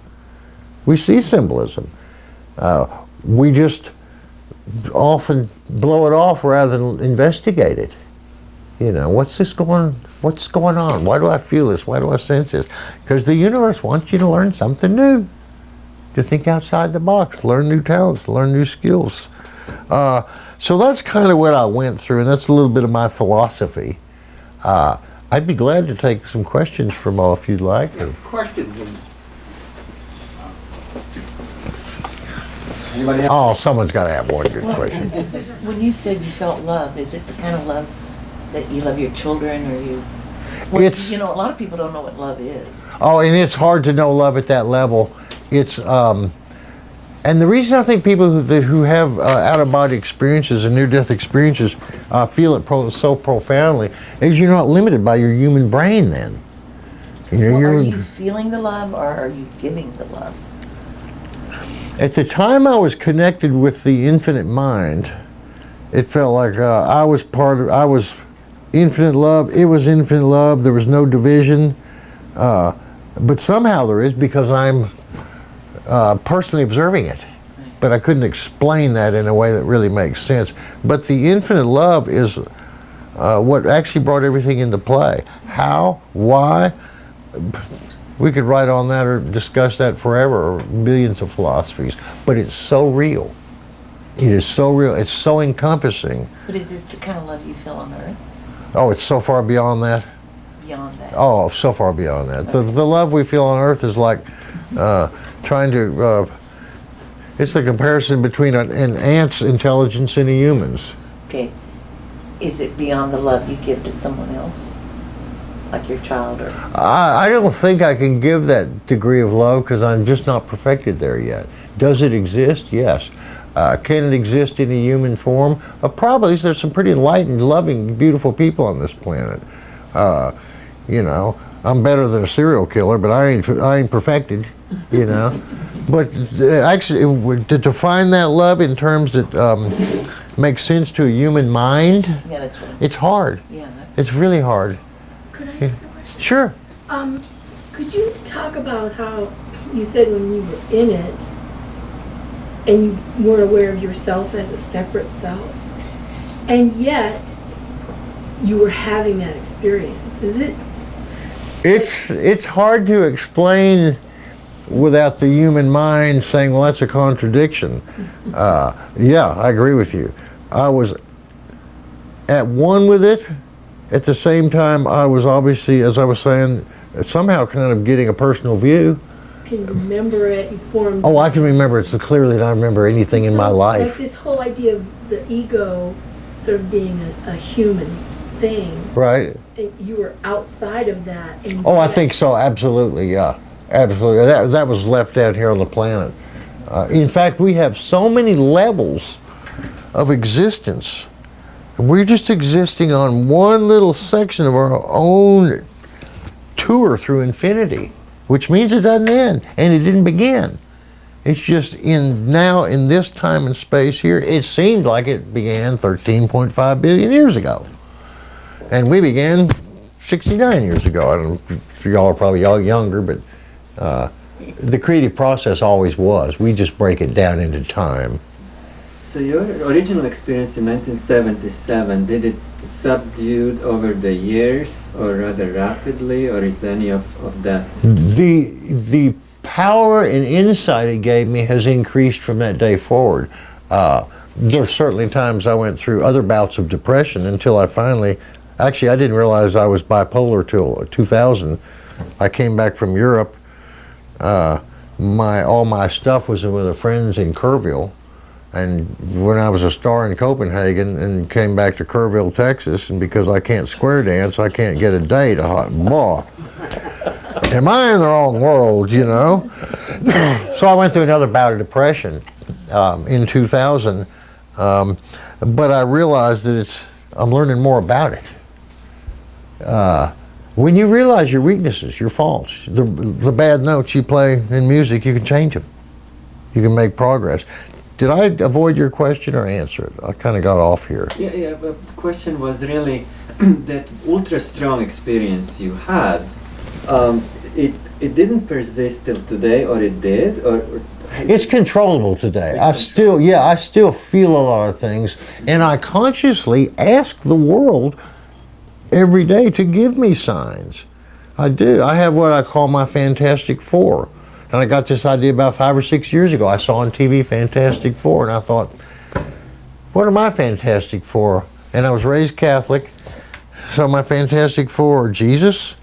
We see symbolism. We just often blow it off rather than investigate it. You know, what's going on? Why do I feel this? Why do I sense this? Because the universe wants you to learn something new, to think outside the box, learn new talents, learn new skills. So that's kind of what I went through, and that's a little bit of my philosophy. I'd be glad to take some questions from all if you'd like. Questions? Oh, someone's got to have one good question. When you said you felt love, is it the kind of love that you love your children, or you? You know, a lot of people don't know what love is. Oh, and it's hard to know love at that level. It's and the reason I think people who have out-of-body experiences and near-death experiences feel it so profoundly is you're not limited by your human brain. Then, you know, are you feeling the love, or are you giving the love? At the time I was connected with the infinite mind, it felt like I was infinite love, it was infinite love, there was no division. But somehow there is, because I'm personally observing it. But I couldn't explain that in a way that really makes sense. But the infinite love is what actually brought everything into play. How? Why? We could write on that or discuss that forever, or millions of philosophies. But it's so real. It is so real. It's so encompassing. But is it the kind of love you feel on Earth? Oh, it's so far beyond that. Beyond that. Oh, so far beyond that. Okay. The love we feel on Earth is like trying to. It's the comparison between an ant's intelligence and a human's. Okay. Is it beyond the love you give to someone else? Like your child, or? I don't think I can give that degree of love because I'm just not perfected there yet. Does it exist? Yes. Can it exist in a human form? Probably. There's some pretty enlightened, loving, beautiful people on this planet. You know, I'm better than a serial killer, but I ain't perfected. You know, but actually, to define that love in terms that makes sense to a human mind, Yeah, that's right. it's hard. Yeah. It's really hard. Could I ask a question? Sure. Could you talk about how you said when you were in it and you weren't aware of yourself as a separate self, and yet you were having that experience? Is it? It's hard to explain without the human mind saying, well, that's a contradiction. Yeah, I agree with you. I was at one with it. At the same time, I was obviously, as I was saying, somehow kind of getting a personal view. Can you remember it? You formed. Oh, I can remember it so clearly that I remember anything in my life. Like this whole idea of the ego sort of being a human thing. Right. And you were outside of that. And Oh, I think so. Absolutely, yeah. Absolutely. That was left out here on the planet. In fact, we have so many levels of existence. We're just existing on one little section of our own tour through infinity, which means it doesn't end, and it didn't begin. It's just in this time and space here, it seemed like it began 13.5 billion years ago. And we began 69 years ago. I don't know, y'all are probably all younger, but the creative process always was. We just break it down into time. So your original experience in 1977, did it subdued over the years or rather rapidly, or is any of that? The power and insight it gave me has increased from that day forward. There's certainly times I went through other bouts of depression until I finally, actually I didn't realize I was bipolar till 2000. I came back from Europe. All my stuff was with a friends in Kerrville. And when I was a star in Copenhagen and came back to Kerrville, Texas, and because I can't square dance, I can't get a date. I thought, boy, am I in the wrong world, you know? So I went through another bout of depression in 2000, but I realized that I'm learning more about it. When you realize your weaknesses, your faults, the bad notes you play in music, you can change them. You can make progress. Did I avoid your question or answer it? I kind of got off here. Yeah, but the question was really that ultra strong experience you had, it didn't persist till today, or it did, or it's controllable today. I still feel a lot of things, and I consciously ask the world every day to give me signs. I do. I have what I call my Fantastic Four. And I got this idea about 5 or 6 years ago. I saw on TV Fantastic Four, and I thought, what am I Fantastic Four? And I was raised Catholic, so my Fantastic Four are Jesus,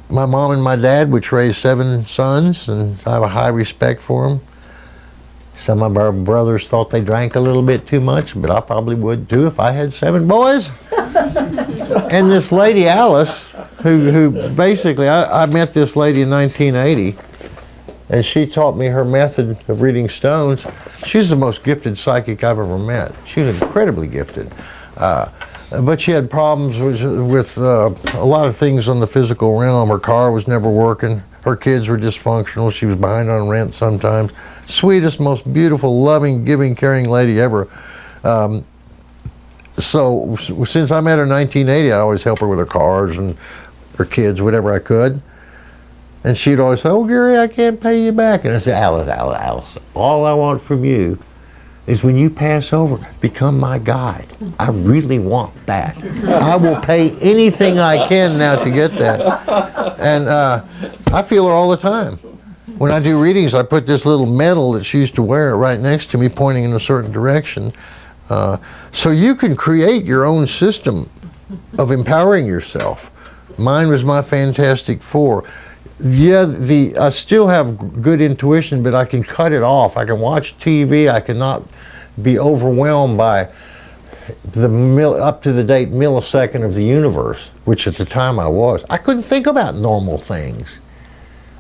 my mom and my dad, which raised 7 sons, and I have a high respect for them. Some of our brothers thought they drank a little bit too much, but I probably would too if I had 7 boys. And this lady, Alice, who basically, I met this lady in 1980, and she taught me her method of reading stones. She's the most gifted psychic I've ever met. She was incredibly gifted. But she had problems with a lot of things on the physical realm. Her car was never working. Her kids were dysfunctional. She was behind on rent sometimes. Sweetest, most beautiful, loving, giving, caring lady ever. So since I met her in 1980, I always help her with her cars and her kids, whatever I could. And she'd always say, oh, Gary, I can't pay you back. And I said, Alice, all I want from you is when you pass over, become my guide. I really want that. I will pay anything I can now to get that. And I feel her all the time. When I do readings, I put this little medal that she used to wear right next to me, pointing in a certain direction. So you can create your own system of empowering yourself. Mine was my Fantastic Four. Yeah, I still have good intuition, but I can cut it off. I can watch TV. I cannot be overwhelmed by the up-to-the-date millisecond of the universe, which at the time I was. I couldn't think about normal things.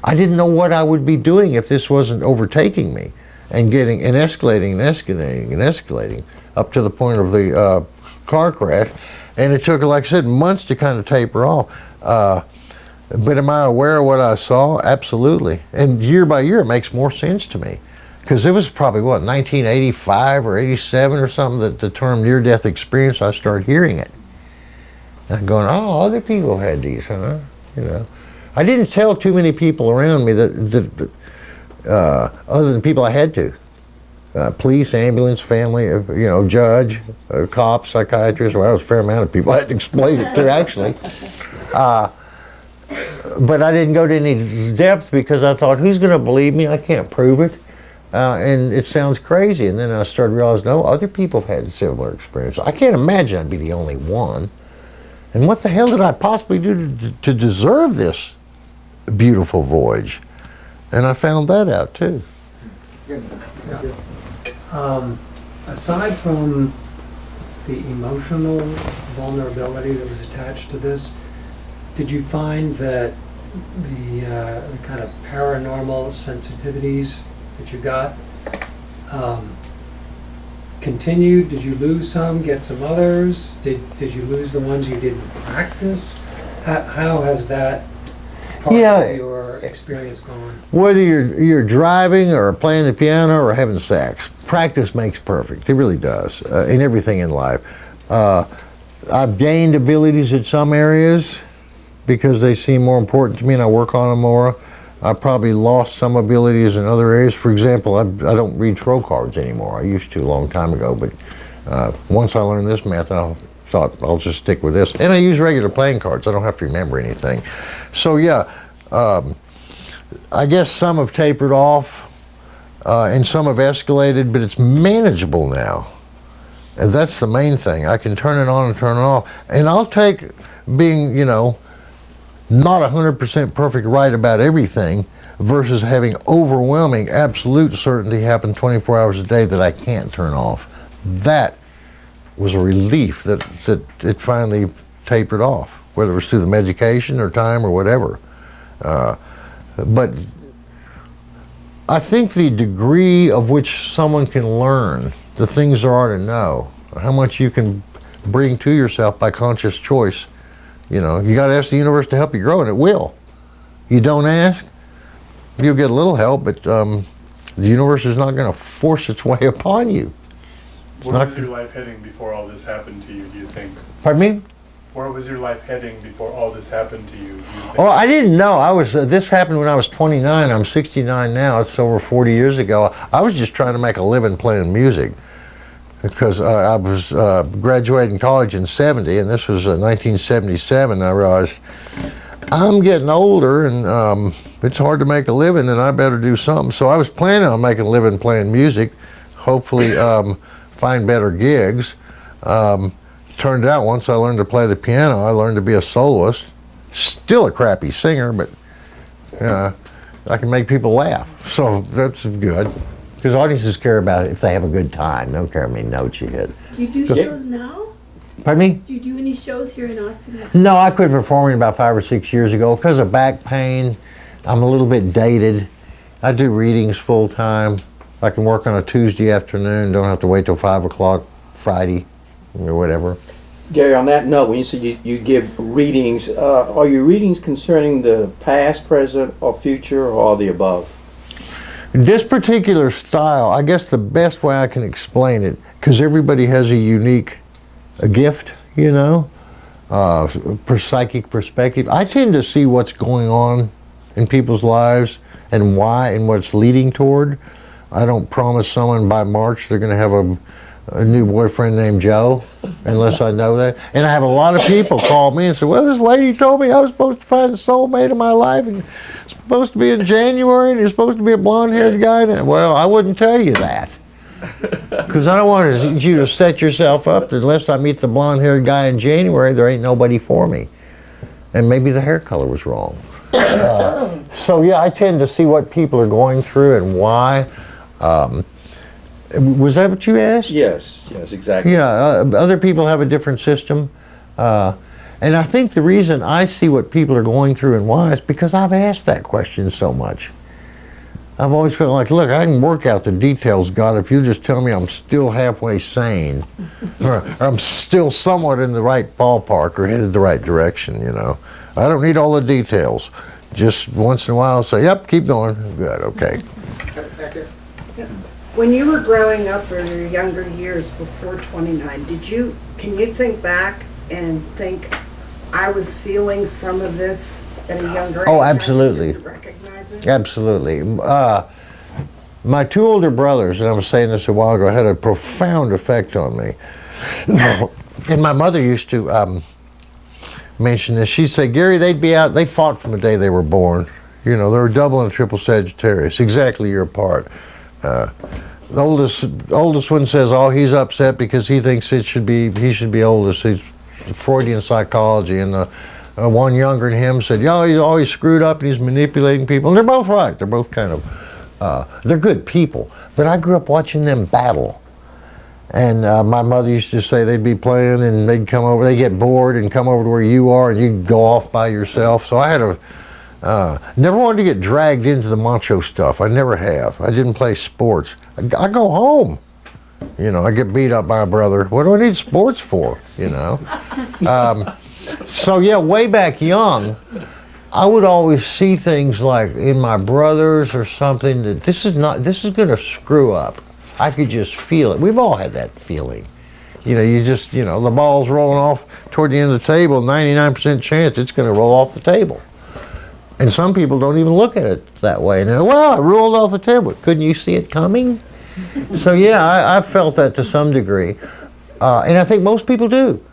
I didn't know what I would be doing if this wasn't overtaking me and escalating up to the point of the car crash. And it took, like I said, months to kind of taper off. But am I aware of what I saw? Absolutely. And year by year, it makes more sense to me. Because it was probably, 1985 or 87 or something, that the term near-death experience, I started hearing it. And I'm going, oh, other people had these, huh? You know. I didn't tell too many people around me that other than people I had to. Police, ambulance, family, judge, cops, psychiatrists. Well, there was a fair amount of people I had to explain it to, actually. But I didn't go to any depth because I thought, who's going to believe me? I can't prove it. And it sounds crazy. And then I started realizing, no, other people have had similar experiences. I can't imagine I'd be the only one. And what the hell did I possibly do to deserve this beautiful voyage? And I found that out too. Aside from the emotional vulnerability that was attached to this, did you find that the kind of paranormal sensitivities that you got continued? Did you lose some, get some others? Did you lose the ones you didn't practice? How has that part of your experience gone? Whether you're driving or playing the piano or having sex, practice makes perfect. It really does, in everything in life. I've gained abilities in some areas because they seem more important to me and I work on them more. I probably lost some abilities in other areas. For example, I don't read tarot cards anymore. I used to a long time ago, but once I learned this method, I thought I'll just stick with this. And I use regular playing cards. I don't have to remember anything. So yeah, I guess some have tapered off and some have escalated, but it's manageable now. And that's the main thing. I can turn it on and turn it off. And I'll take being, not 100% perfect right about everything versus having overwhelming absolute certainty happen 24 hours a day that I can't turn off. That was a relief that it finally tapered off, whether it was through the medication or time or whatever. But I think the degree of which someone can learn the things there are to know, how much you can bring to yourself by conscious choice. You got to ask the universe to help you grow, and it will. You don't ask, you'll get a little help, but the universe is not going to force its way upon you. Where was your life heading before all this happened to you, do you think? Pardon me? Where was your life heading before all this happened to you, do you think? Oh, I didn't know. This happened when I was 29. I'm 69 now. It's over 40 years ago. I was just trying to make a living playing music, because I was graduating college in 70, and this was 1977. I realized I'm getting older, and it's hard to make a living, and I better do something. So I was planning on making a living playing music, hopefully find better gigs. Turned out once I learned to play the piano, I learned to be a soloist. Still a crappy singer, but I can make people laugh, so that's good. Because audiences care about it if they have a good time. They don't care how many notes you hit. Do you do shows now? Pardon me? Do you do any shows here in Austin? No, I quit performing about 5 or 6 years ago because of back pain. I'm a little bit dated. I do readings full time. I can work on a Tuesday afternoon, don't have to wait till 5 o'clock Friday or whatever. Gary, on that note, when you say you give readings, are your readings concerning the past, present, or future, or all the above? This particular style, I guess the best way I can explain it, because everybody has a unique gift, psychic perspective. I tend to see what's going on in people's lives and why and what it's leading toward. I don't promise someone by March they're going to have a new boyfriend named Joe, unless I know that. And I have a lot of people call me and say, well, this lady told me I was supposed to find the soulmate of my life, and it's supposed to be in January, and you're supposed to be a blonde-haired guy. Well, I wouldn't tell you that, because I don't want you to set yourself up that unless I meet the blonde-haired guy in January, there ain't nobody for me. And maybe the hair color was wrong. So yeah, I tend to see what people are going through and why. Was that what you asked? Yes, exactly. Yeah, other people have a different system. And I think the reason I see what people are going through and why is because I've asked that question so much. I've always felt like, look, I can work out the details, God, if you just tell me I'm still halfway sane, or I'm still somewhat in the right ballpark or headed the right direction, I don't need all the details. Just once in a while say, yep, keep going. Good, okay. When you were growing up or in your younger years before 29, can you think back and think, I was feeling some of this at a younger age? Oh, absolutely. I just didn't recognize it? Absolutely. My two older brothers, and I was saying this a while ago, had a profound effect on me. And my mother used to mention this. She'd say, Gary, they'd be out, they fought from the day they were born. They were double and triple Sagittarius, exactly your part. The oldest one says, oh, he's upset because he thinks he should be oldest. He's Freudian psychology. And the one younger than him said, yo, he's always screwed up and he's manipulating people. And they're both right. They're both kind of, they're good people. But I grew up watching them battle. And my mother used to say they'd be playing and they'd come over, they'd get bored and come over to where you are and you'd go off by yourself. So I had never wanted to get dragged into the macho stuff. I never have. I didn't play sports. I go home. You know, I get beat up by a brother. What do I need sports for? You know? So yeah, way back young, I would always see things like in my brothers or something that this is going to screw up. I could just feel it. We've all had that feeling. You know, the ball's rolling off toward the end of the table, 99% chance it's going to roll off the table. And some people don't even look at it that way. And they're, well, it rolled off the table. Couldn't you see it coming? So yeah, I felt that to some degree. And I think most people do.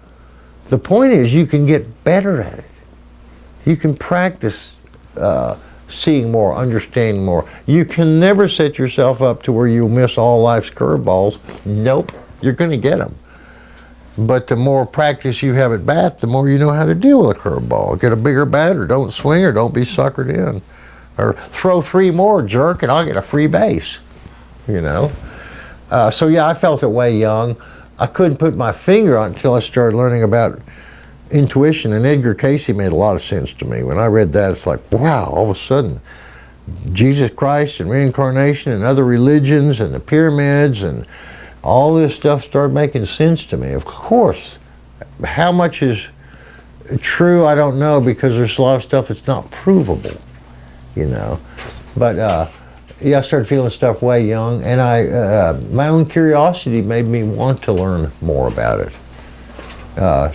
The point is you can get better at it. You can practice seeing more, understanding more. You can never set yourself up to where you'll miss all life's curveballs. Nope, you're going to get them. But the more practice you have at bat, the more you know how to deal with a curveball. Get a bigger bat, or don't swing, or don't be suckered in. Or throw 3 more, jerk, and I'll get a free base. You know? So yeah, I felt it way young. I couldn't put my finger on it until I started learning about intuition, and Edgar Cayce made a lot of sense to me. When I read that, it's like, wow, all of a sudden, Jesus Christ and reincarnation and other religions and the pyramids and all this stuff started making sense to me. Of course, how much is true, I don't know, because there's a lot of stuff that's not provable, you know. But yeah, I started feeling stuff way young, and my own curiosity made me want to learn more about it.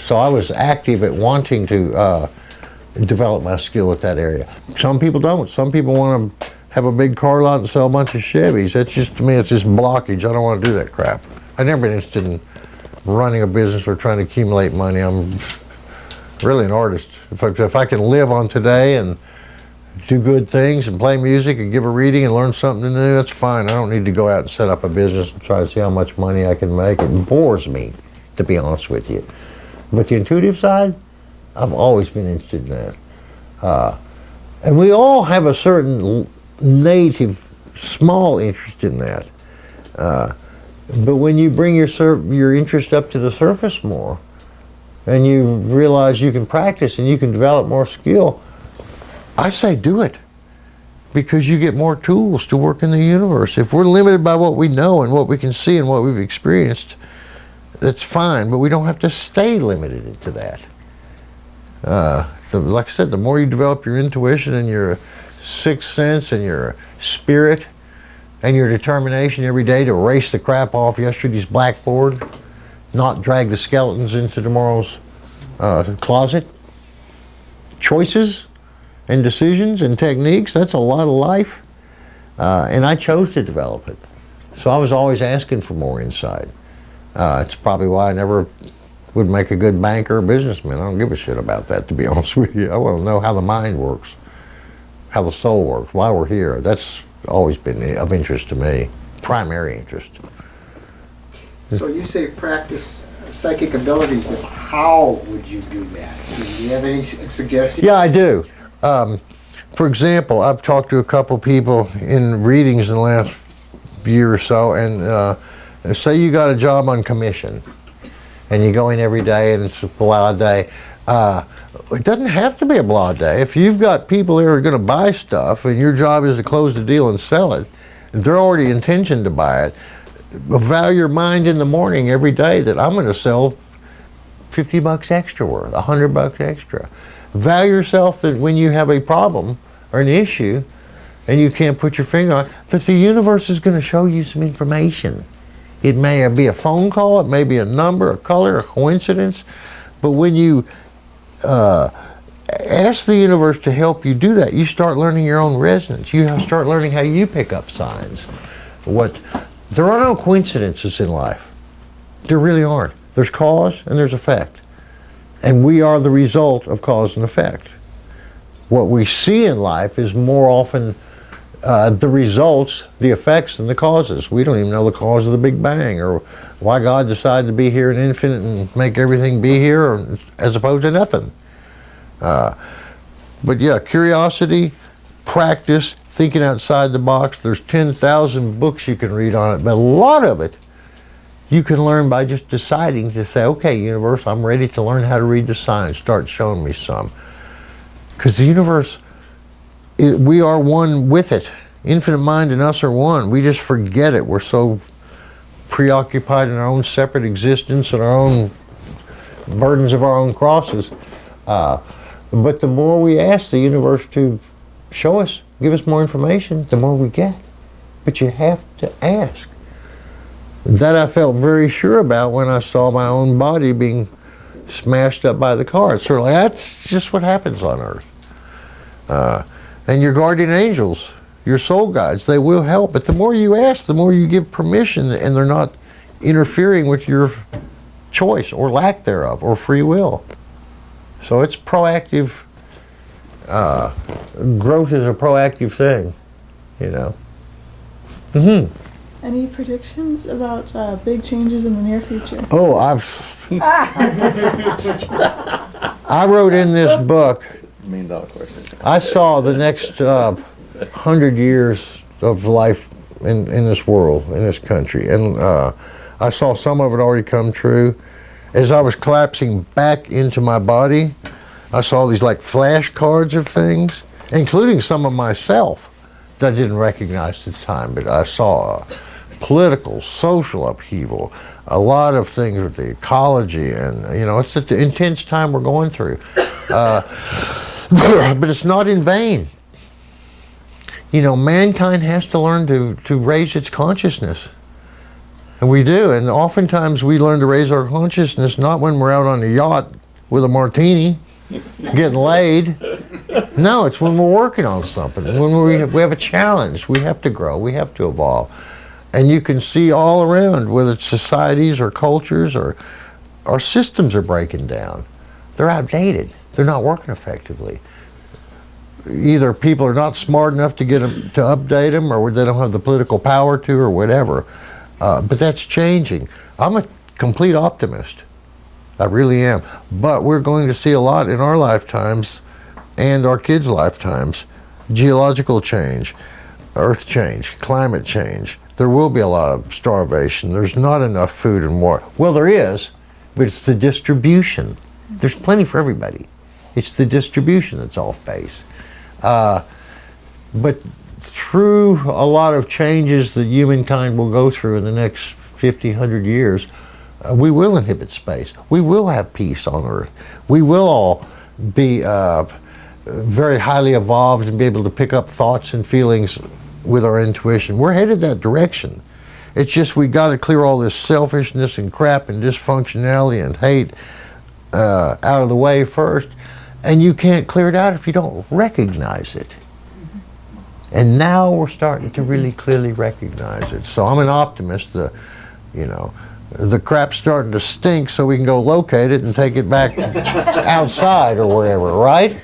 So I was active at wanting to develop my skill at that area. Some people don't. Some people want to have a big car lot and sell a bunch of Chevys. That's just, to me, it's just blockage. I don't want to do that crap. I've never been interested in running a business or trying to accumulate money. I'm really an artist. If I can live on today and do good things and play music and give a reading and learn something new, that's fine. I don't need to go out and set up a business and try to see how much money I can make. It bores me, to be honest with you. But the intuitive side, I've always been interested in that. And we all have a certain native, small interest in that. But when you bring your interest up to the surface more, and you realize you can practice and you can develop more skill, I say do it. Because you get more tools to work in the universe. If we're limited by what we know and what we can see and what we've experienced, that's fine, but we don't have to stay limited to that. So like I said, the more you develop your intuition and your sixth sense and your spirit and your determination every day to erase the crap off yesterday's blackboard, not drag the skeletons into tomorrow's closet, choices and decisions and techniques, that's a lot of life. And I chose to develop it. So I was always asking for more insight. It's probably why I never would make a good banker or businessman. I don't give a shit about that, to be honest with you. I want to know how the mind works, how the soul works, why we're here. That's always been of interest to me, primary interest. So you say practice psychic abilities, but how would you do that? Do you have any suggestions? Yeah, I do. For example, I've talked to a couple people in readings in the last year or so, and say you got a job on commission, and you go in every day and it's a blah day. It doesn't have to be a blah day. If you've got people who are going to buy stuff and your job is to close the deal and sell it, they're already intentioned to buy it, vow your mind in the morning every day that I'm going to sell 50 bucks extra worth, 100 bucks extra. Vow yourself that when you have a problem or an issue and you can't put your finger on it, that the universe is going to show you some information. It may be a phone call, it may be a number, a color, a coincidence, but when you ask the universe to help you do that, you start learning your own resonance. You start learning how you pick up signs. There are no coincidences in life. There really aren't. There's cause and there's effect. And we are the result of cause and effect. What we see in life is more often the results, the effects, and the causes. We don't even know the cause of the Big Bang or why God decided to be here in infinite and make everything be here, or, as opposed to nothing. But yeah, curiosity, practice, thinking outside the box. There's 10,000 books you can read on it, but a lot of it you can learn by just deciding to say, okay, universe, I'm ready to learn how to read the signs. Start showing me some. Because the universe, we are one with it. Infinite mind and us are one. We just forget it. We're so preoccupied in our own separate existence and our own burdens of our own crosses. But the more we ask the universe to show us, give us more information, the more we get. But you have to ask. That I felt very sure about when I saw my own body being smashed up by the car. It's sort of like, that's just what happens on Earth. And your guardian angels, your soul guides, they will help. But the more you ask, the more you give permission, and they're not interfering with your choice or lack thereof or free will. So it's proactive. Growth is a proactive thing, you know. Mm-hmm. Any predictions about big changes in the near future? Oh, I wrote in this book, $1 million question. I saw the next 100 years of life in this world, in this country. And I saw some of it already come true. As I was collapsing back into my body, I saw these like flashcards of things, including some of myself that I didn't recognize at the time. But I saw political, social upheaval, a lot of things with the ecology, and you know, it's the intense time we're going through. But it's not in vain. You know, mankind has to learn to raise its consciousness. And we do, and oftentimes we learn to raise our consciousness not when we're out on a yacht with a martini, getting laid. No, it's when we're working on something, when we have a challenge. We have to grow, we have to evolve. And you can see all around, whether it's societies or cultures or our systems are breaking down. They're outdated. They're not working effectively. Either people are not smart enough to get them to update them, or they don't have the political power to, or whatever. But that's changing. I'm a complete optimist. I really am. But we're going to see a lot in our lifetimes and our kids' lifetimes. Geological change, earth change, climate change. There will be a lot of starvation. There's not enough food and water. Well, there is, but it's the distribution. There's plenty for everybody. It's the distribution that's off base. But through a lot of changes that humankind will go through in the next 50, 100 years, we will inhabit space. We will have peace on Earth. We will all be very highly evolved and be able to pick up thoughts and feelings with our intuition. We're headed that direction. It's just we got to clear all this selfishness and crap and dysfunctionality and hate out of the way first. And you can't clear it out if you don't recognize it. And now we're starting to really clearly recognize it. So I'm an optimist. You know, the crap's starting to stink, so we can go locate it and take it back outside or wherever, right?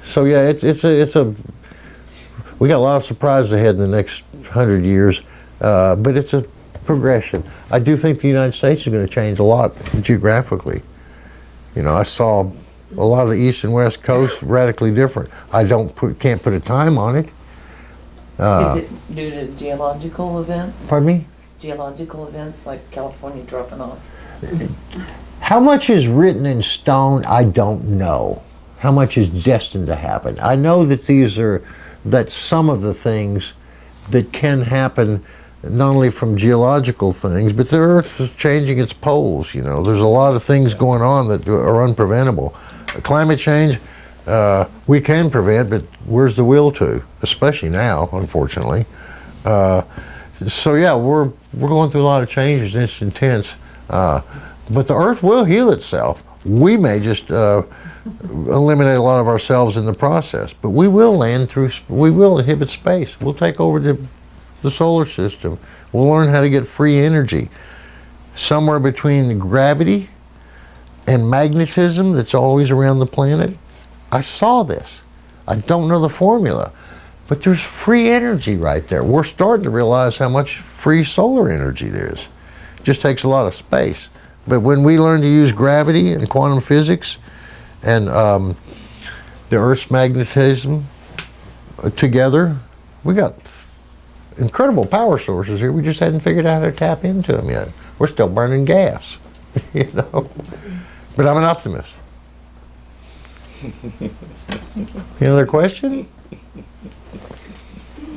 So yeah, it's a we got a lot of surprises ahead in the next 100 years, but it's a progression. I do think the United States is going to change a lot geographically. You know, I saw a lot of the east and west coast radically different. I can't put a time on it. Is it due to geological events? Pardon me? Geological events like California dropping off? How much is written in stone, I don't know. How much is destined to happen? I know that some of the things that can happen not only from geological things, but the Earth is changing its poles, you know. There's a lot of things going on that are unpreventable. Climate change, we can prevent, but where's the will to? Especially now, unfortunately. So yeah, we're going through a lot of changes, and it's intense. But the Earth will heal itself. We may just eliminate a lot of ourselves in the process, but we will we will inhabit space. We'll take over the solar system. We'll learn how to get free energy. Somewhere between the gravity and magnetism that's always around the planet. I saw this. I don't know the formula. But there's free energy right there. We're starting to realize how much free solar energy there is. It just takes a lot of space. But when we learn to use gravity and quantum physics and the Earth's magnetism together, we got incredible power sources here. We just hadn't figured out how to tap into them yet. We're still burning gas, you know. But I'm an optimist. Any other question? Did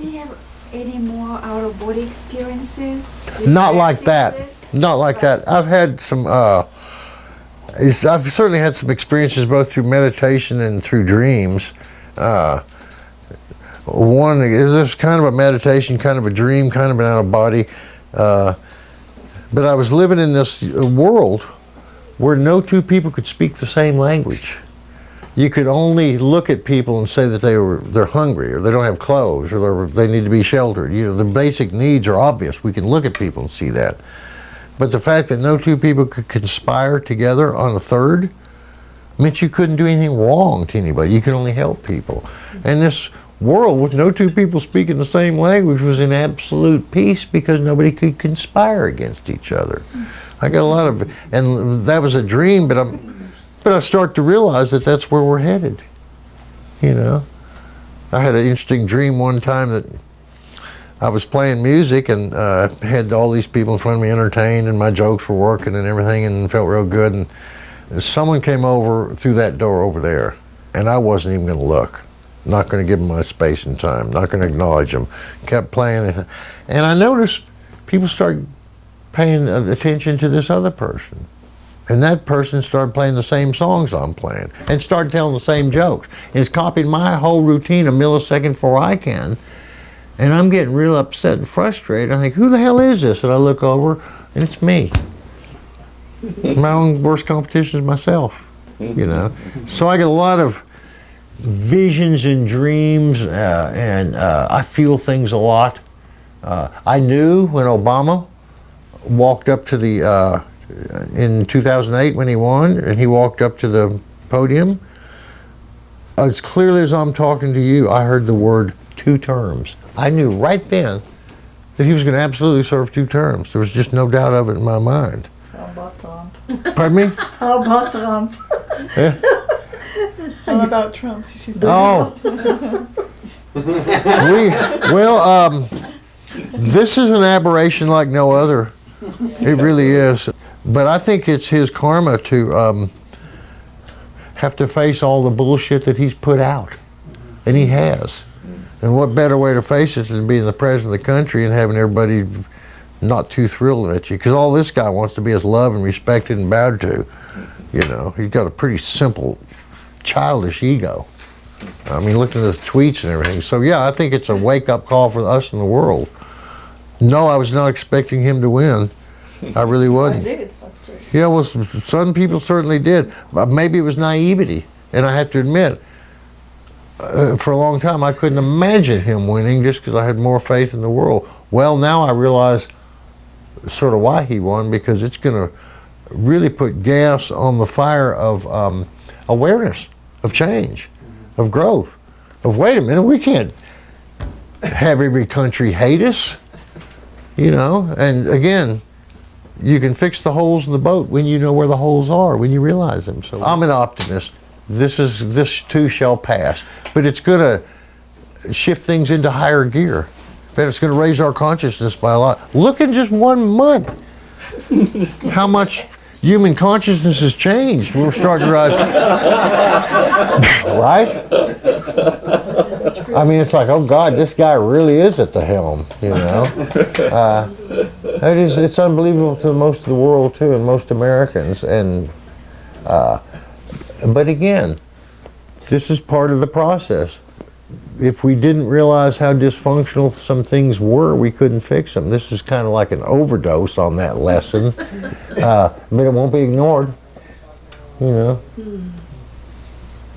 you have any more out-of-body experiences? Not like that. Not like that. I've had some. I've certainly had some experiences both through meditation and through dreams. One is this kind of a meditation, kind of a dream, kind of an out of body. But I was living in this world where no two people could speak the same language. You could only look at people and say that they're hungry, or they don't have clothes, or they need to be sheltered. You know, the basic needs are obvious. We can look at people and see that. But the fact that no two people could conspire together on a third meant you couldn't do anything wrong to anybody. You could only help people. And this world with no two people speaking the same language was in absolute peace because nobody could conspire against each other. I got a lot of, and that was a dream, but I start to realize that that's where we're headed. You know, I had an interesting dream one time that I was playing music and had all these people in front of me entertained, and my jokes were working and everything, and felt real good. And someone came over through that door over there, and I wasn't even going to look. Not going to give them my space and time. Not going to acknowledge them. Kept playing, and I noticed people started paying attention to this other person. And that person started playing the same songs I'm playing and started telling the same jokes. And it's copied my whole routine a millisecond before I can. And I'm getting real upset and frustrated. I think, who the hell is this? And I look over, and it's me. My own worst competition is myself, you know. So I get a lot of visions and dreams, and I feel things a lot. I knew when Obama walked up to the in 2008 when he won, and he walked up to the podium, as clearly as I'm talking to you, I heard the word 2 terms. I knew right then that he was going to absolutely serve 2 terms. There was just no doubt of it in my mind. How about Trump? Pardon me? How about Trump? Yeah. How about Trump? Oh. This is an aberration like no other. It really is. But I think it's his karma to have to face all the bullshit that he's put out. And he has. And what better way to face it than being the president of the country and having everybody not too thrilled at you? Because all this guy wants to be is loved and respected and bowed to. You know, he's got a pretty simple, childish ego. I mean, looking at his tweets and everything. So yeah, I think it's a wake-up call for us in the world. No, I was not expecting him to win. I really wasn't. I did. Yeah, well, some people certainly did. Maybe it was naivety. And I have to admit, for a long time, I couldn't imagine him winning just because I had more faith in the world. Well, now I realize sort of why he won, because it's going to really put gas on the fire of awareness, of change, of growth, of wait a minute, we can't have every country hate us, you know. And again, you can fix the holes in the boat when you know where the holes are, when you realize them. So I'm an optimist. This too shall pass, but it's going to shift things into higher gear. But it's going to raise our consciousness by a lot. Look in just 1 month how much human consciousness has changed. We're starting to rise. Right? I mean, it's like, oh God, this guy really is at the helm, you know. It's unbelievable to most of the world too, and most Americans. And but again, this is part of the process. If we didn't realize how dysfunctional some things were, we couldn't fix them. This is kind of like an overdose on that lesson, but it won't be ignored, you know.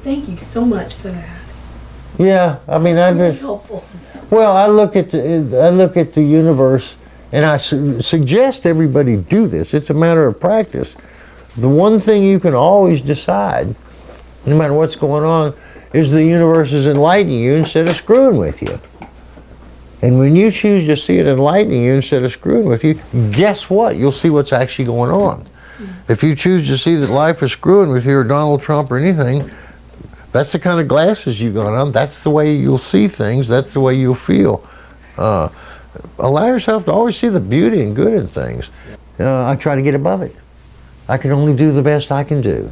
Thank you so much for that. Yeah, I mean, Really helpful. well, I look at the universe, and I suggest everybody do this. It's a matter of practice. The one thing you can always decide, no matter what's going on, is the universe is enlightening you instead of screwing with you. And when you choose to see it enlightening you instead of screwing with you, guess what? You'll see what's actually going on. If you choose to see that life is screwing with you or Donald Trump or anything, that's the kind of glasses you got on. That's the way you'll see things. That's the way you'll feel. Allow yourself to always see the beauty and good in things. I try to get above it. I can only do the best I can do.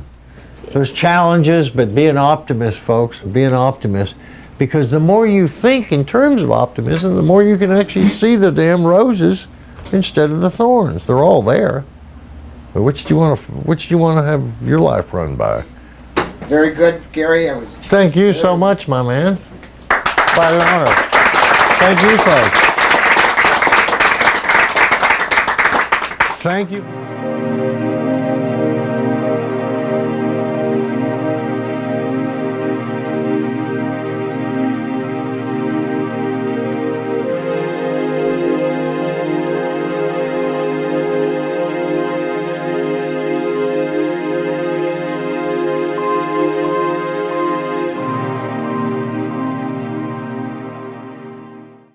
There's challenges, but be an optimist, folks. Be an optimist. Because the more you think in terms of optimism, the more you can actually see the damn roses instead of the thorns. They're all there. But which do you want to have your life run by? Very good, Gary. Thank you so much, my man. Quite an honor. Thank you, folks. Thank you.